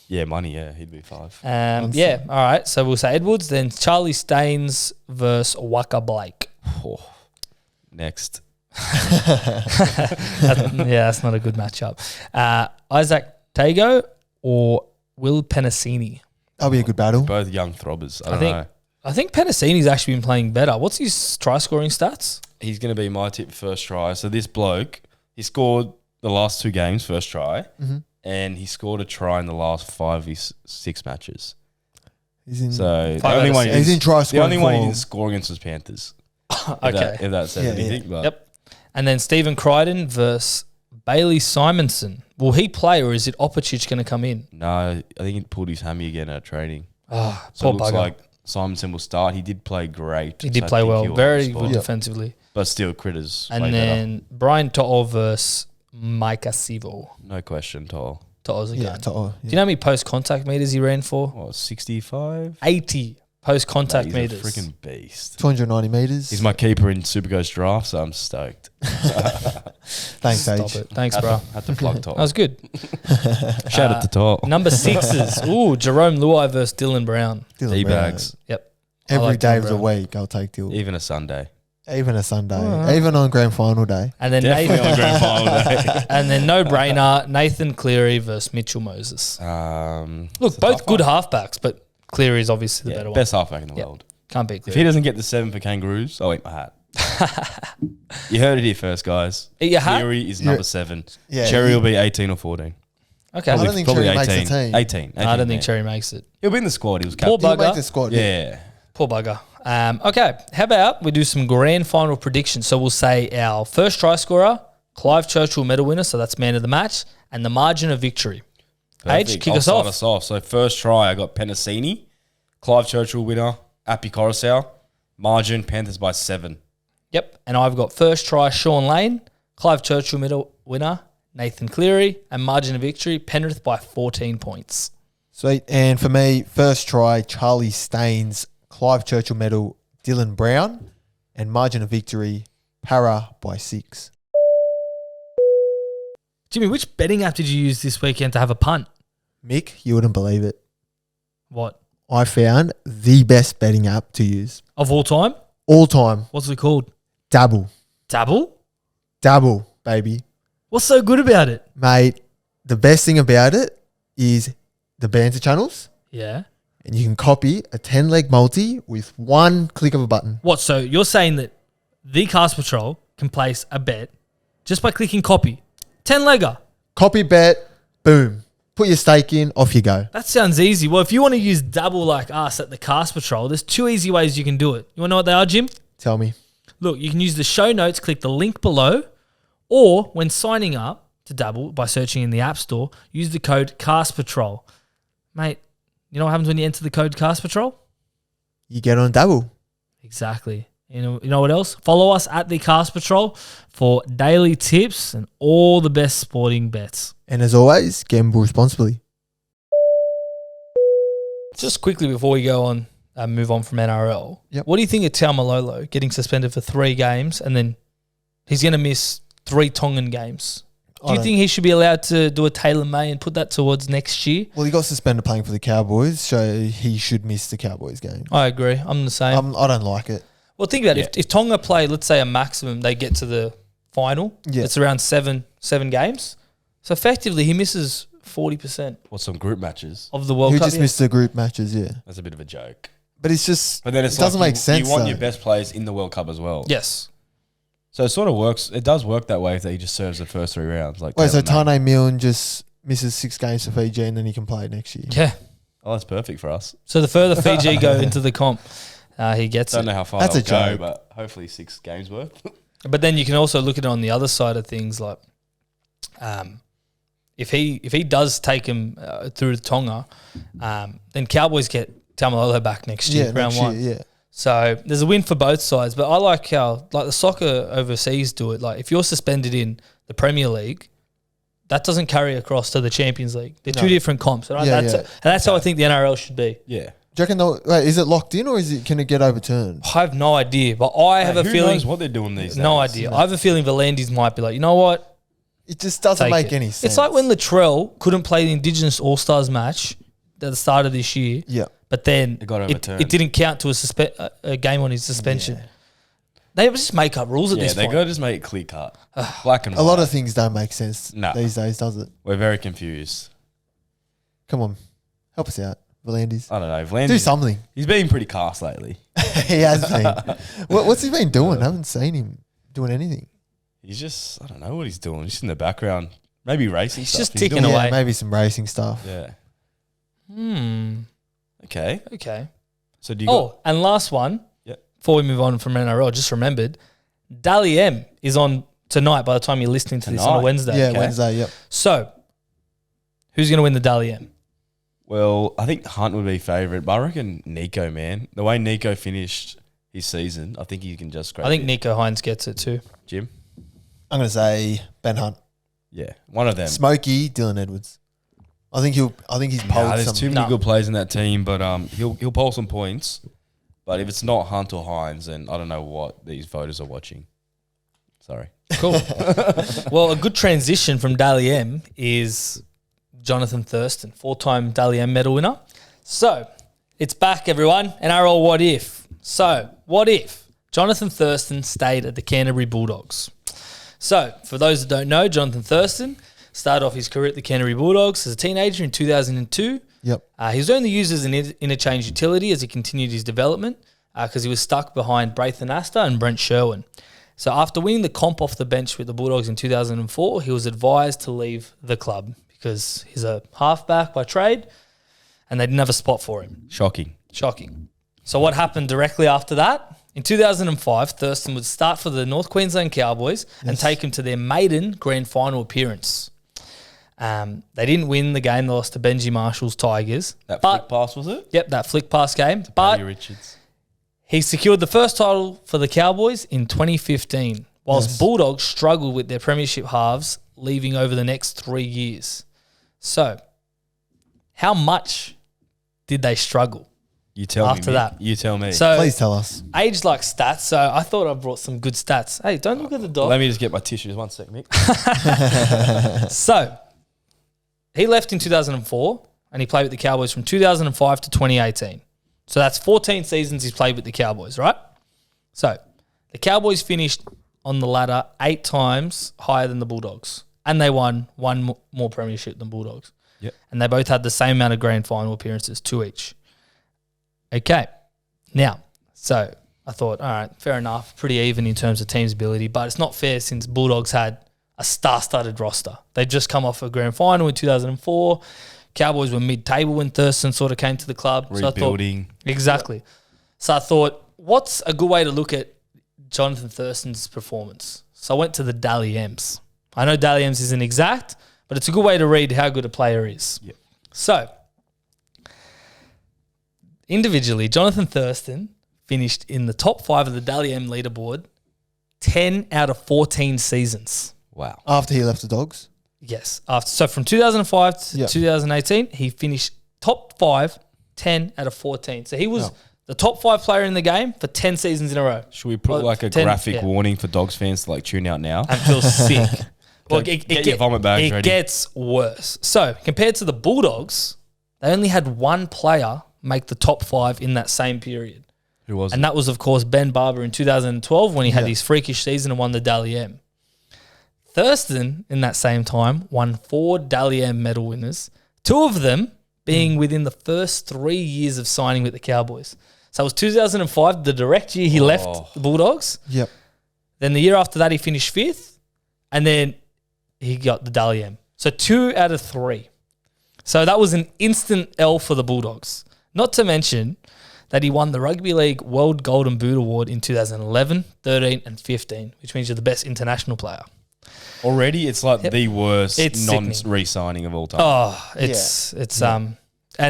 [SPEAKER 3] Yeah, money, yeah. He'd be 5.
[SPEAKER 2] Yeah, all right. So we'll say Edwards, then Charlie Staines versus Waka Blake.
[SPEAKER 3] Oh. Next.
[SPEAKER 2] That's not a good matchup. Isaac Tago or Will Penasini?
[SPEAKER 1] That'll be a good battle.
[SPEAKER 3] Both young throbbers. I don't know.
[SPEAKER 2] I think Penasini's actually been playing better. What's his try scoring stats?
[SPEAKER 3] He's going to be my tip first try. So this bloke, he scored the last 2 games first try, and he scored a try in the last 5 of his 6 matches.
[SPEAKER 1] He's in.
[SPEAKER 3] So the
[SPEAKER 2] 5
[SPEAKER 3] only
[SPEAKER 2] out of
[SPEAKER 3] one,
[SPEAKER 2] 6.
[SPEAKER 1] He's in try
[SPEAKER 3] the only
[SPEAKER 1] scoring
[SPEAKER 3] one he
[SPEAKER 1] form.
[SPEAKER 3] didn't score against was Panthers.
[SPEAKER 2] Okay.
[SPEAKER 3] If that says
[SPEAKER 1] Yeah,
[SPEAKER 3] anything. But
[SPEAKER 2] Yep. And then Stephen Crichton versus Bailey Simonson. Will he play or is it Opicic going to come in?
[SPEAKER 3] No, I think he pulled his hammy again at training.
[SPEAKER 2] Oh,
[SPEAKER 3] So it
[SPEAKER 2] poor
[SPEAKER 3] looks
[SPEAKER 2] bugger.
[SPEAKER 3] like Simonson will start. He did play great.
[SPEAKER 2] He
[SPEAKER 3] so
[SPEAKER 2] did
[SPEAKER 3] I
[SPEAKER 2] play
[SPEAKER 3] think
[SPEAKER 2] well.
[SPEAKER 3] he'll
[SPEAKER 2] Very
[SPEAKER 3] spot.
[SPEAKER 2] good
[SPEAKER 1] Yeah.
[SPEAKER 2] defensively.
[SPEAKER 3] But still, Critters
[SPEAKER 2] And
[SPEAKER 3] way
[SPEAKER 2] then Brian To'o versus Micah Sivo.
[SPEAKER 3] better. No question, Tall.
[SPEAKER 2] To'o's again.
[SPEAKER 1] Yeah.
[SPEAKER 2] Do you know how many post-contact meters he ran for?
[SPEAKER 3] What, 65?
[SPEAKER 2] 80 post-contact
[SPEAKER 3] He's
[SPEAKER 2] meters.
[SPEAKER 3] a freaking beast.
[SPEAKER 1] 290 meters.
[SPEAKER 3] He's my keeper in Supercoach draft, so I'm stoked.
[SPEAKER 1] Thanks,
[SPEAKER 2] Stop
[SPEAKER 1] Age.
[SPEAKER 2] it. Thanks, bro.
[SPEAKER 3] Had to plug Tall.
[SPEAKER 2] That was good.
[SPEAKER 3] Shout out to Tall.
[SPEAKER 2] Number 6s. Ooh, Jerome Luai versus Dylan Brown.
[SPEAKER 1] Dylan
[SPEAKER 3] D-bags.
[SPEAKER 2] Yep. I
[SPEAKER 1] Brown. Every
[SPEAKER 2] like
[SPEAKER 1] day
[SPEAKER 2] Dylan
[SPEAKER 1] of the
[SPEAKER 2] Brown.
[SPEAKER 1] week, I'll take Dylan.
[SPEAKER 3] Even a Sunday.
[SPEAKER 1] Even a Sunday.
[SPEAKER 2] Alright.
[SPEAKER 1] Even on grand final day.
[SPEAKER 2] And then
[SPEAKER 3] Definitely on the grand final day.
[SPEAKER 2] and then no brainer, Nathan Cleary versus Mitchell Moses.
[SPEAKER 3] It's
[SPEAKER 2] Look,
[SPEAKER 3] a
[SPEAKER 2] both
[SPEAKER 3] tough
[SPEAKER 2] good
[SPEAKER 3] one.
[SPEAKER 2] halfbacks, but Cleary is obviously the
[SPEAKER 3] Yeah,
[SPEAKER 2] better
[SPEAKER 3] best halfback in the
[SPEAKER 2] Yep.
[SPEAKER 3] world.
[SPEAKER 2] one. Can't beat
[SPEAKER 3] If he
[SPEAKER 2] Cleary.
[SPEAKER 3] doesn't get the 7 for Kangaroos, I'll eat my hat. You heard it here first, guys.
[SPEAKER 2] Eat your hat?
[SPEAKER 3] Cleary is number 7.
[SPEAKER 1] Yeah,
[SPEAKER 3] Cherry
[SPEAKER 1] he-
[SPEAKER 3] will be 18 or 14.
[SPEAKER 2] Okay.
[SPEAKER 1] I don't think
[SPEAKER 3] Probably
[SPEAKER 1] Cherry makes the team.
[SPEAKER 3] 18.
[SPEAKER 2] I don't think
[SPEAKER 3] yeah.
[SPEAKER 2] Cherry makes it.
[SPEAKER 3] He'll be in the squad. He was
[SPEAKER 2] Poor
[SPEAKER 3] captain.
[SPEAKER 1] He'll make
[SPEAKER 2] bugger.
[SPEAKER 1] the squad.
[SPEAKER 3] Yeah.
[SPEAKER 2] Poor bugger. Okay, how about we do some grand final predictions? So we'll say our first try scorer, Clive Churchill medal winner, so that's man of the match, and the margin of victory. Age,
[SPEAKER 3] Perfect.
[SPEAKER 2] kick
[SPEAKER 3] I'll
[SPEAKER 2] us
[SPEAKER 3] start
[SPEAKER 2] off.
[SPEAKER 3] us off. So first try, I got Penasini, Clive Churchill winner, Appy Coruscant, margin Panthers by 7.
[SPEAKER 2] Yep, and I've got first try, Sean Lane, Clive Churchill medal winner, Nathan Cleary, and margin of victory, Penrith by 14 points.
[SPEAKER 1] Sweet. And for me, first try, Charlie Staines, Clive Churchill medal, Dylan Brown, and margin of victory, Para by 6.
[SPEAKER 2] Jimmy, which betting app did you use this weekend to have a punt?
[SPEAKER 1] Mick, you wouldn't believe it.
[SPEAKER 2] What?
[SPEAKER 1] I found the best betting app to use.
[SPEAKER 2] Of all time?
[SPEAKER 1] all time.
[SPEAKER 2] What's it called?
[SPEAKER 1] Dabble.
[SPEAKER 2] Dabble?
[SPEAKER 1] Dabble, baby.
[SPEAKER 2] What's so good about it?
[SPEAKER 1] Mate, the best thing about it is the banter channels.
[SPEAKER 2] Yeah.
[SPEAKER 1] And you can copy a 10-leg multi with one click of a button.
[SPEAKER 2] What? So you're saying that the Cast Patrol can place a bet just by clicking copy. 10-legger.
[SPEAKER 1] Copy bet, boom. Put your stake in, off you go.
[SPEAKER 2] That sounds easy. Well, if you want to use Dabble like us at the Cast Patrol, there's 2 easy ways you can do it. You want to know what they are, Jim?
[SPEAKER 1] Tell me.
[SPEAKER 2] Look, you can use the show notes, click the link below, or when signing up to Dabble by searching in the App Store, use the code Cast Patrol. Mate, you know what happens when you enter the code Cast Patrol?
[SPEAKER 1] You get on Dabble.
[SPEAKER 2] Exactly. You know what else? Follow us at the Cast Patrol for daily tips and all the best sporting bets.
[SPEAKER 1] And as always, gamble responsibly.
[SPEAKER 2] Just quickly before we go on, move on from NRL.
[SPEAKER 1] Yep.
[SPEAKER 2] What do you think of Taumalolo getting suspended for 3 games and then he's going to miss 3 Tongan games? Do you think he should be allowed to do a Taylor May and put that towards next year?
[SPEAKER 1] Well, he got suspended playing for the Cowboys, so he should miss the Cowboys game.
[SPEAKER 2] I agree. I'm the same.
[SPEAKER 1] I don't like it.
[SPEAKER 2] Well, think about it. If Tonga play, let's say a maximum, they get to the final.
[SPEAKER 1] Yeah.
[SPEAKER 2] It's around seven games. So effectively, he misses 40%
[SPEAKER 3] Or some group matches.
[SPEAKER 2] of the World
[SPEAKER 1] Who
[SPEAKER 2] Cup.
[SPEAKER 1] just missed the group matches, yeah.
[SPEAKER 3] That's a bit of a joke.
[SPEAKER 1] But it's just,
[SPEAKER 3] But then it's
[SPEAKER 1] it doesn't
[SPEAKER 3] like
[SPEAKER 1] make sense.
[SPEAKER 3] You want
[SPEAKER 1] though.
[SPEAKER 3] your best players in the World Cup as well.
[SPEAKER 2] Yes.
[SPEAKER 3] So it sort of works. It does work that way if he just serves the first 3 rounds. Like
[SPEAKER 1] Wait, so
[SPEAKER 3] Taylor May.
[SPEAKER 1] Tane Milne just misses 6 games for Fiji and then he can play next year.
[SPEAKER 2] Yeah.
[SPEAKER 3] Oh, that's perfect for us.
[SPEAKER 2] So the further Fiji go into the comp, he gets
[SPEAKER 3] Don't
[SPEAKER 2] it.
[SPEAKER 3] know how far
[SPEAKER 1] That's
[SPEAKER 3] they'll
[SPEAKER 1] a
[SPEAKER 3] go,
[SPEAKER 1] joke.
[SPEAKER 3] but hopefully 6 games worth.
[SPEAKER 2] But then you can also look at it on the other side of things, like if he does take him through to Tonga, then Cowboys get Taumalolo back next year,
[SPEAKER 1] Yeah,
[SPEAKER 2] round
[SPEAKER 1] next
[SPEAKER 2] 1.
[SPEAKER 1] year, yeah.
[SPEAKER 2] So there's a win for both sides, but I like how like the soccer overseas do it. Like if you're suspended in the Premier League, that doesn't carry across to the Champions League. They're 2 different comps. Right?
[SPEAKER 1] Yeah,
[SPEAKER 2] And
[SPEAKER 1] yeah.
[SPEAKER 2] that's how I think the NRL should be.
[SPEAKER 3] Yeah.
[SPEAKER 1] Do you reckon, wait, is it locked in or can it get overturned?
[SPEAKER 2] I have no idea, but I have a
[SPEAKER 3] Who
[SPEAKER 2] feeling.
[SPEAKER 3] knows what they're doing these days?
[SPEAKER 2] No idea. I have a feeling Volandis might be like, you know what?
[SPEAKER 1] It just doesn't
[SPEAKER 2] Take
[SPEAKER 1] make
[SPEAKER 2] it.
[SPEAKER 1] any sense.
[SPEAKER 2] It's like when Latrell couldn't play the Indigenous All-Stars match at the start of this year,
[SPEAKER 1] Yeah.
[SPEAKER 2] but then
[SPEAKER 3] It got overturned.
[SPEAKER 2] it didn't count to a game on his suspension. They just make up rules at
[SPEAKER 3] Yeah,
[SPEAKER 2] this
[SPEAKER 3] they
[SPEAKER 2] point.
[SPEAKER 3] got to just make it clear cut. Black and white.
[SPEAKER 1] A lot of things don't make sense
[SPEAKER 3] No.
[SPEAKER 1] these days, does it?
[SPEAKER 3] We're very confused.
[SPEAKER 1] Come on. Help us out, Volandis.
[SPEAKER 3] I don't know. Vlandis,
[SPEAKER 1] Do something.
[SPEAKER 3] He's been pretty cast lately.
[SPEAKER 1] He has been. What's he been doing? I haven't seen him doing anything.
[SPEAKER 3] He's just, I don't know what he's doing. Just in the background. Maybe racing
[SPEAKER 2] He's
[SPEAKER 3] stuff.
[SPEAKER 2] just ticking
[SPEAKER 3] doing-
[SPEAKER 2] away.
[SPEAKER 1] Yeah, maybe some racing stuff.
[SPEAKER 3] Yeah.
[SPEAKER 2] Okay.
[SPEAKER 3] Okay. So do you got...
[SPEAKER 2] Oh, and last one,
[SPEAKER 3] Yep.
[SPEAKER 2] before we move on from NRL, just remembered, Dally M is on tonight by the time you're listening to this on a
[SPEAKER 3] Tonight?
[SPEAKER 2] Wednesday.
[SPEAKER 1] Yeah,
[SPEAKER 3] Okay.
[SPEAKER 1] Wednesday, yep.
[SPEAKER 2] So, who's going to win the Dally M?
[SPEAKER 3] Well, I think Hunt would be favourite, but I reckon Nico, man. The way Nico finished his season, I think he can just scrape
[SPEAKER 2] I think
[SPEAKER 3] it.
[SPEAKER 2] Nico Hines gets it too.
[SPEAKER 3] Jim?
[SPEAKER 1] I'm going to say Ben Hunt.
[SPEAKER 3] Yeah. One of them.
[SPEAKER 1] Smokey, Dylan Edwards. I think he's
[SPEAKER 3] Nah,
[SPEAKER 1] polled
[SPEAKER 3] there's
[SPEAKER 1] some.
[SPEAKER 3] too many
[SPEAKER 2] No.
[SPEAKER 3] good players in that team, but he'll poll some points. But if it's not Hunt or Hines, then I don't know what these voters are watching. Sorry.
[SPEAKER 2] Cool. Well, a good transition from Dally M is Johnathan Thurston, 4-time Dally M medal winner. So, it's back, everyone. NRL What If. So, what if Johnathan Thurston stayed at the Canterbury Bulldogs? So, for those that don't know, Johnathan Thurston started off his career at the Canterbury Bulldogs as a teenager in 2002.
[SPEAKER 1] Yep.
[SPEAKER 2] He was only used as an interchange utility as he continued his development because he was stuck behind Braithen Astor and Brent Sherwin. So after winning the comp off the bench with the Bulldogs in 2004, he was advised to leave the club because he's a halfback by trade and they didn't have a spot for him.
[SPEAKER 3] Shocking.
[SPEAKER 2] So what happened directly after that? In 2005, Thurston would start for the North Queensland Cowboys and take him to their maiden grand final appearance. They didn't win the game. They lost to Benji Marshall's Tigers.
[SPEAKER 3] That
[SPEAKER 2] But-
[SPEAKER 3] flick pass, was it?
[SPEAKER 2] Yep, that flick pass game. But
[SPEAKER 3] Paddy Richards.
[SPEAKER 2] he secured the first title for the Cowboys in 2015, whilst
[SPEAKER 1] Yes.
[SPEAKER 2] Bulldogs struggled with their premiership halves, leaving over the next 3 years. So, how much did they struggle?
[SPEAKER 3] You tell me.
[SPEAKER 2] After
[SPEAKER 3] Mick.
[SPEAKER 2] that.
[SPEAKER 3] You tell me.
[SPEAKER 2] So,
[SPEAKER 1] Please tell us.
[SPEAKER 2] age like stats. So, I thought I brought some good stats. Hey, don't look at the dog.
[SPEAKER 3] Let me just get my tissues. 1 sec, Mick.
[SPEAKER 2] So, he left in 2004 and he played with the Cowboys from 2005 to 2018. So, that's 14 seasons he's played with the Cowboys, right? So the Cowboys finished on the ladder 8 times higher than the Bulldogs, and they won one more premiership than Bulldogs.
[SPEAKER 3] Yep.
[SPEAKER 2] And they both had the same amount of grand final appearances, 2 each. Okay. Now, so I thought, all right, fair enough, pretty even in terms of team's ability, but it's not fair since Bulldogs had a star-studded roster. They'd just come off a grand final in 2004. Cowboys were mid-table when Thurston sort of came to the club.
[SPEAKER 3] Rebuilding.
[SPEAKER 2] So I thought, exactly. So I thought, what's a good way to look at Johnathan Thurston's performance? So I went to the Dally M's. I know Dally M's isn't exact, but it's a good way to read how good a player is.
[SPEAKER 3] Yep.
[SPEAKER 2] So, individually, Johnathan Thurston finished in the top 5 of the Dally M leaderboard 10 out of 14 seasons.
[SPEAKER 3] Wow.
[SPEAKER 1] After he left the Dogs.
[SPEAKER 2] Yes. So from 2005 to 2018, he finished top 5, 10 out of 14. So he was the top 5 player in the game for 10 seasons in a row.
[SPEAKER 3] Should we put like a
[SPEAKER 2] 10,
[SPEAKER 3] graphic warning for Dogs fans to like tune out now?
[SPEAKER 2] And feel sick. Well,
[SPEAKER 3] Get your vomit bags ready.
[SPEAKER 2] It gets worse. So compared to the Bulldogs, they only had one player make the top 5 in that same period.
[SPEAKER 3] Who was it?
[SPEAKER 2] And that was, of course, Ben Barber in 2012 when he had his freakish season and won the Dally M. Thurston, in that same time, won 4 Dally M medal winners, 2 of them being within the first 3 years of signing with the Cowboys. So it was 2005, the direct year he left the Bulldogs.
[SPEAKER 1] Yep.
[SPEAKER 2] Then the year after that, he finished 5th. And then he got the Dally M. So 2 out of 3. So that was an instant L for the Bulldogs. Not to mention that he won the Rugby League World Golden Boot Award in 2011, 13 and 15, which means you're the best international player.
[SPEAKER 3] Already, it's like the worst
[SPEAKER 2] It's
[SPEAKER 3] non-re-signing of all time.
[SPEAKER 2] Oh, and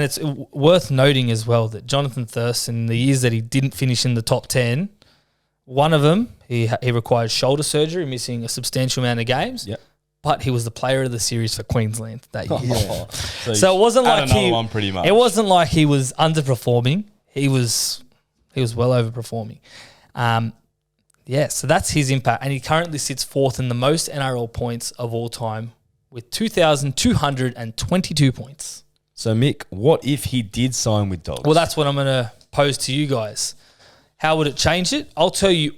[SPEAKER 2] it's worth noting as well that Johnathan Thurston, in the years that he didn't finish in the top 10, one of them, he required shoulder surgery, missing a substantial amount of games.
[SPEAKER 3] Yep.
[SPEAKER 2] But he was the player of the series for Queensland that year.
[SPEAKER 3] So
[SPEAKER 2] it wasn't like
[SPEAKER 3] one pretty much.
[SPEAKER 2] It wasn't like he was underperforming. He was well overperforming. So that's his impact. And he currently sits 4th in the most NRL points of all time with 2,222 points.
[SPEAKER 3] So, Mick, what if he did sign with Dogs?
[SPEAKER 2] Well, that's what I'm going to pose to you guys. How would it change it? I'll tell you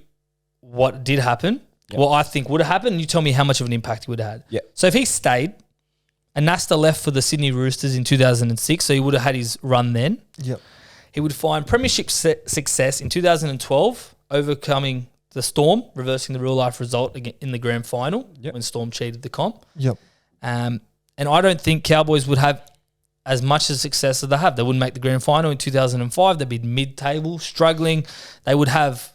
[SPEAKER 2] what did happen, what I think would have happened, and you tell me how much of an impact he would have had.
[SPEAKER 3] Yep.
[SPEAKER 2] So if he stayed, and Nasta left for the Sydney Roosters in 2006, so he would have had his run then.
[SPEAKER 1] Yep.
[SPEAKER 2] He would find premiership success in 2012, overcoming the Storm, reversing the real-life result in the grand final when Storm cheated the comp.
[SPEAKER 1] Yep.
[SPEAKER 2] And I don't think Cowboys would have as much as success as they have. They wouldn't make the grand final in 2005. They'd be mid-table, struggling. They would have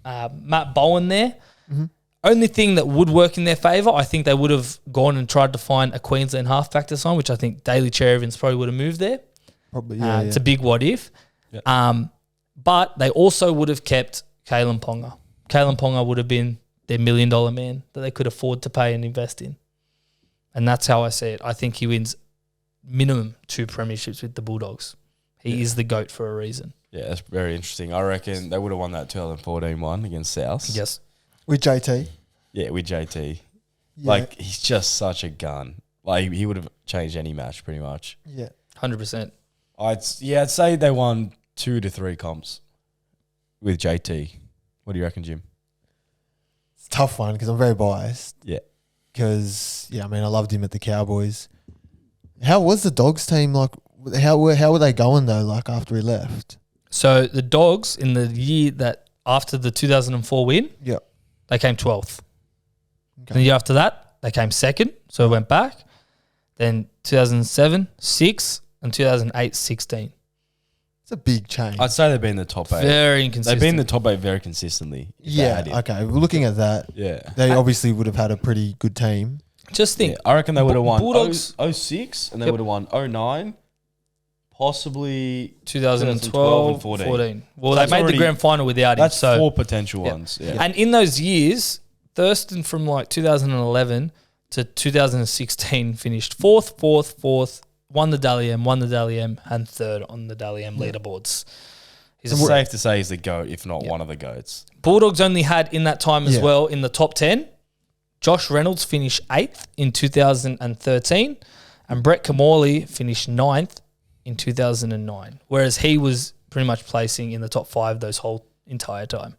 [SPEAKER 2] Matt Bowen there.
[SPEAKER 1] Mm-hmm.
[SPEAKER 2] Only thing that would work in their favour, I think they would have gone and tried to find a Queensland halfback to sign, which I think Daly Cherry-Evans probably would have moved there.
[SPEAKER 1] Probably,
[SPEAKER 2] It's a big what if.
[SPEAKER 3] Yep.
[SPEAKER 2] But they also would have kept Kalen Ponga. Kalen Ponga would have been their $1 million man that they could afford to pay and invest in. And that's how I see it. I think he wins minimum 2 premierships with the Bulldogs. He is the GOAT for a reason.
[SPEAKER 3] Yeah, that's very interesting. I reckon they would have won that 2014 one against South.
[SPEAKER 2] Yes.
[SPEAKER 1] With JT.
[SPEAKER 3] Yeah, with JT.
[SPEAKER 1] Yeah.
[SPEAKER 3] Like, he's just such a gun. Like, he would have changed any match pretty much.
[SPEAKER 1] Yeah.
[SPEAKER 2] 100%.
[SPEAKER 3] I'd say they won 2 to 3 comps with JT. What do you reckon, Jim?
[SPEAKER 1] It's a tough one because I'm very biased.
[SPEAKER 3] Yeah.
[SPEAKER 1] Because, I loved him at the Cowboys. How was the Dogs team? Like, how were they going, though, like, after he left?
[SPEAKER 2] So the Dogs, in the year that after the 2004 win,
[SPEAKER 1] Yep.
[SPEAKER 2] they came 12th.
[SPEAKER 1] Okay.
[SPEAKER 2] The year after that, they came 2nd, so it went back. Then 2007, 6th, and 2008, 16.
[SPEAKER 1] It's a big change.
[SPEAKER 3] I'd say they've been in the top 8.
[SPEAKER 2] Very inconsistent.
[SPEAKER 3] They've been in the top 8 very consistently.
[SPEAKER 1] Okay. Looking at that, they obviously would have had a pretty good team.
[SPEAKER 2] Just think.
[SPEAKER 3] I reckon they would have won
[SPEAKER 2] Bulldogs
[SPEAKER 3] 06 and they would have won 09, possibly
[SPEAKER 2] 2012
[SPEAKER 3] and
[SPEAKER 2] 14. Well,
[SPEAKER 3] So
[SPEAKER 2] they made the
[SPEAKER 3] already-
[SPEAKER 2] grand final without him.
[SPEAKER 3] That's
[SPEAKER 2] So
[SPEAKER 3] 4 potential ones. Yeah.
[SPEAKER 2] And in those years, Thurston from like 2011 to 2016 finished 4th, won the Dally M, and 3rd on the Dally M leaderboards.
[SPEAKER 3] It's safe to say he's the GOAT, if not one of the GOATs.
[SPEAKER 2] Bulldogs only had in that time as well in the top 10. Josh Reynolds finished 8th in 2013 and Brett Kamali finished 9th in 2009, whereas he was pretty much placing in the top 5 those whole entire time.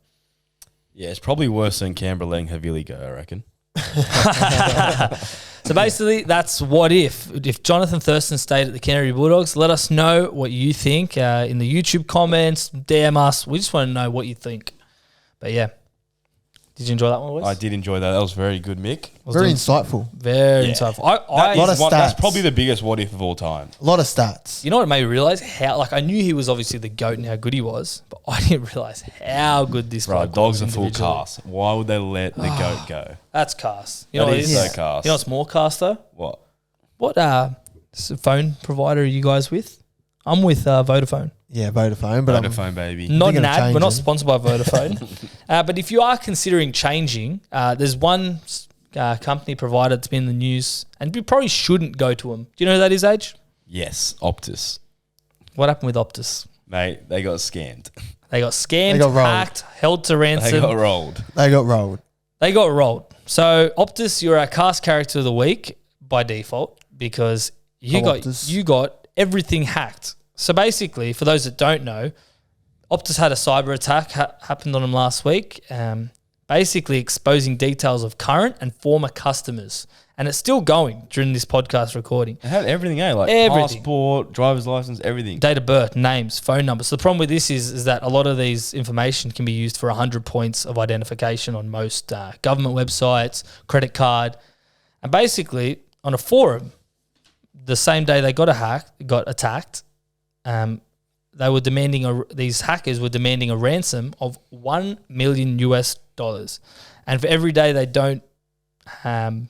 [SPEAKER 3] Yeah, it's probably worse than Canberra letting Havili go, I reckon.
[SPEAKER 2] So basically, that's what if Johnathan Thurston stayed at the Canterbury Bulldogs. Let us know what you think in the YouTube comments. DM us. We just want to know what you think. But yeah, did you enjoy that one, boys?
[SPEAKER 3] I did enjoy that. That was very good, Mick.
[SPEAKER 1] Very insightful.
[SPEAKER 2] Very
[SPEAKER 3] Yeah.
[SPEAKER 2] insightful.
[SPEAKER 3] That's
[SPEAKER 1] stats.
[SPEAKER 3] probably the biggest what if of all time.
[SPEAKER 1] A lot of stats.
[SPEAKER 2] You know what it made me realise? How, like, I knew he was obviously the GOAT and how good he was, but I didn't realise how good this
[SPEAKER 3] Bro,
[SPEAKER 2] bloke
[SPEAKER 3] dogs
[SPEAKER 2] was
[SPEAKER 3] are full
[SPEAKER 2] individually.
[SPEAKER 3] cast. Why would they let the goat go?
[SPEAKER 2] That's cast. You know
[SPEAKER 3] That
[SPEAKER 2] what it
[SPEAKER 3] is
[SPEAKER 2] is?
[SPEAKER 3] so cast.
[SPEAKER 2] You know what's more cast though?
[SPEAKER 3] What?
[SPEAKER 2] What phone provider are you guys with? I'm with Vodafone.
[SPEAKER 1] Yeah, Vodafone. But
[SPEAKER 3] Vodafone, baby.
[SPEAKER 2] Not
[SPEAKER 1] Thinking
[SPEAKER 2] an
[SPEAKER 1] of
[SPEAKER 2] ad. We're not
[SPEAKER 1] changing.
[SPEAKER 2] sponsored by Vodafone. But if you are considering changing, there's one company provider that's been in the news, and you probably shouldn't go to them. Do you know who that is, Age?
[SPEAKER 3] Yes, Optus.
[SPEAKER 2] What happened with Optus?
[SPEAKER 3] Mate, they got scammed.
[SPEAKER 2] They got scammed,
[SPEAKER 1] They got rolled.
[SPEAKER 2] hacked, held to ransom.
[SPEAKER 3] They got rolled.
[SPEAKER 1] they got rolled.
[SPEAKER 2] They got rolled. So Optus, you're our cast character of the week by default because you
[SPEAKER 1] Optus.
[SPEAKER 2] got everything hacked. So basically, for those that don't know, Optus had a cyber attack happened on them last week, basically exposing details of current and former customers. And it's still going during this podcast recording.
[SPEAKER 3] They had everything, eh? Like
[SPEAKER 2] Everything.
[SPEAKER 3] passport, driver's license, everything.
[SPEAKER 2] Date of birth, names, phone numbers. So the problem with this is that a lot of these information can be used for 100 points of identification on most government websites, credit card. And basically, on a forum, the same day they got attacked, they were demanding these hackers were demanding a ransom of $1 million US. And for every day they don't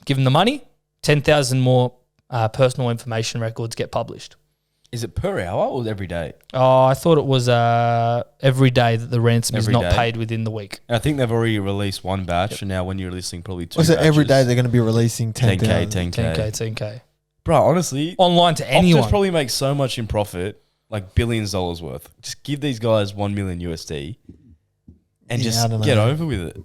[SPEAKER 2] give them the money, 10,000 more personal information records get published.
[SPEAKER 3] Is it per hour or every day?
[SPEAKER 2] Oh, I thought it was every day that the ransom is
[SPEAKER 3] Every
[SPEAKER 2] not
[SPEAKER 3] day?
[SPEAKER 2] paid within the week.
[SPEAKER 3] And I think they've already released one batch, and now when you're releasing probably two
[SPEAKER 1] Was it every day
[SPEAKER 3] batches.
[SPEAKER 1] they're going to be releasing
[SPEAKER 3] 10K,
[SPEAKER 1] 10,000?
[SPEAKER 3] 10K.
[SPEAKER 2] 10K.
[SPEAKER 3] Bro, honestly,
[SPEAKER 2] Online to anyone.
[SPEAKER 3] Optus probably makes so much in profit, like billions of dollars worth. Just give these guys $1 million USD and
[SPEAKER 1] Yeah, I
[SPEAKER 3] just
[SPEAKER 1] don't
[SPEAKER 3] get
[SPEAKER 1] know.
[SPEAKER 3] over with it.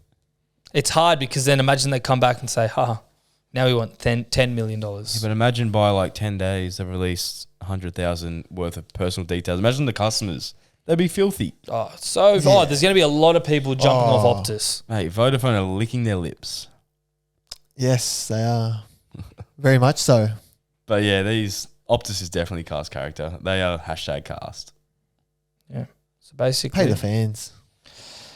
[SPEAKER 2] It's hard because then imagine they come back and say, now we want $10 million.
[SPEAKER 3] Yeah, but imagine by like 10 days they've released 100,000 worth of personal details. Imagine the customers. They'd be filthy.
[SPEAKER 2] There's going to be a lot of people jumping off Optus.
[SPEAKER 3] Mate, Vodafone are licking their lips.
[SPEAKER 1] Yes, they are. Very much so.
[SPEAKER 3] But yeah, Optus is definitely cast character. They are #cast.
[SPEAKER 2] Yeah. So basically,
[SPEAKER 1] Pay the fans.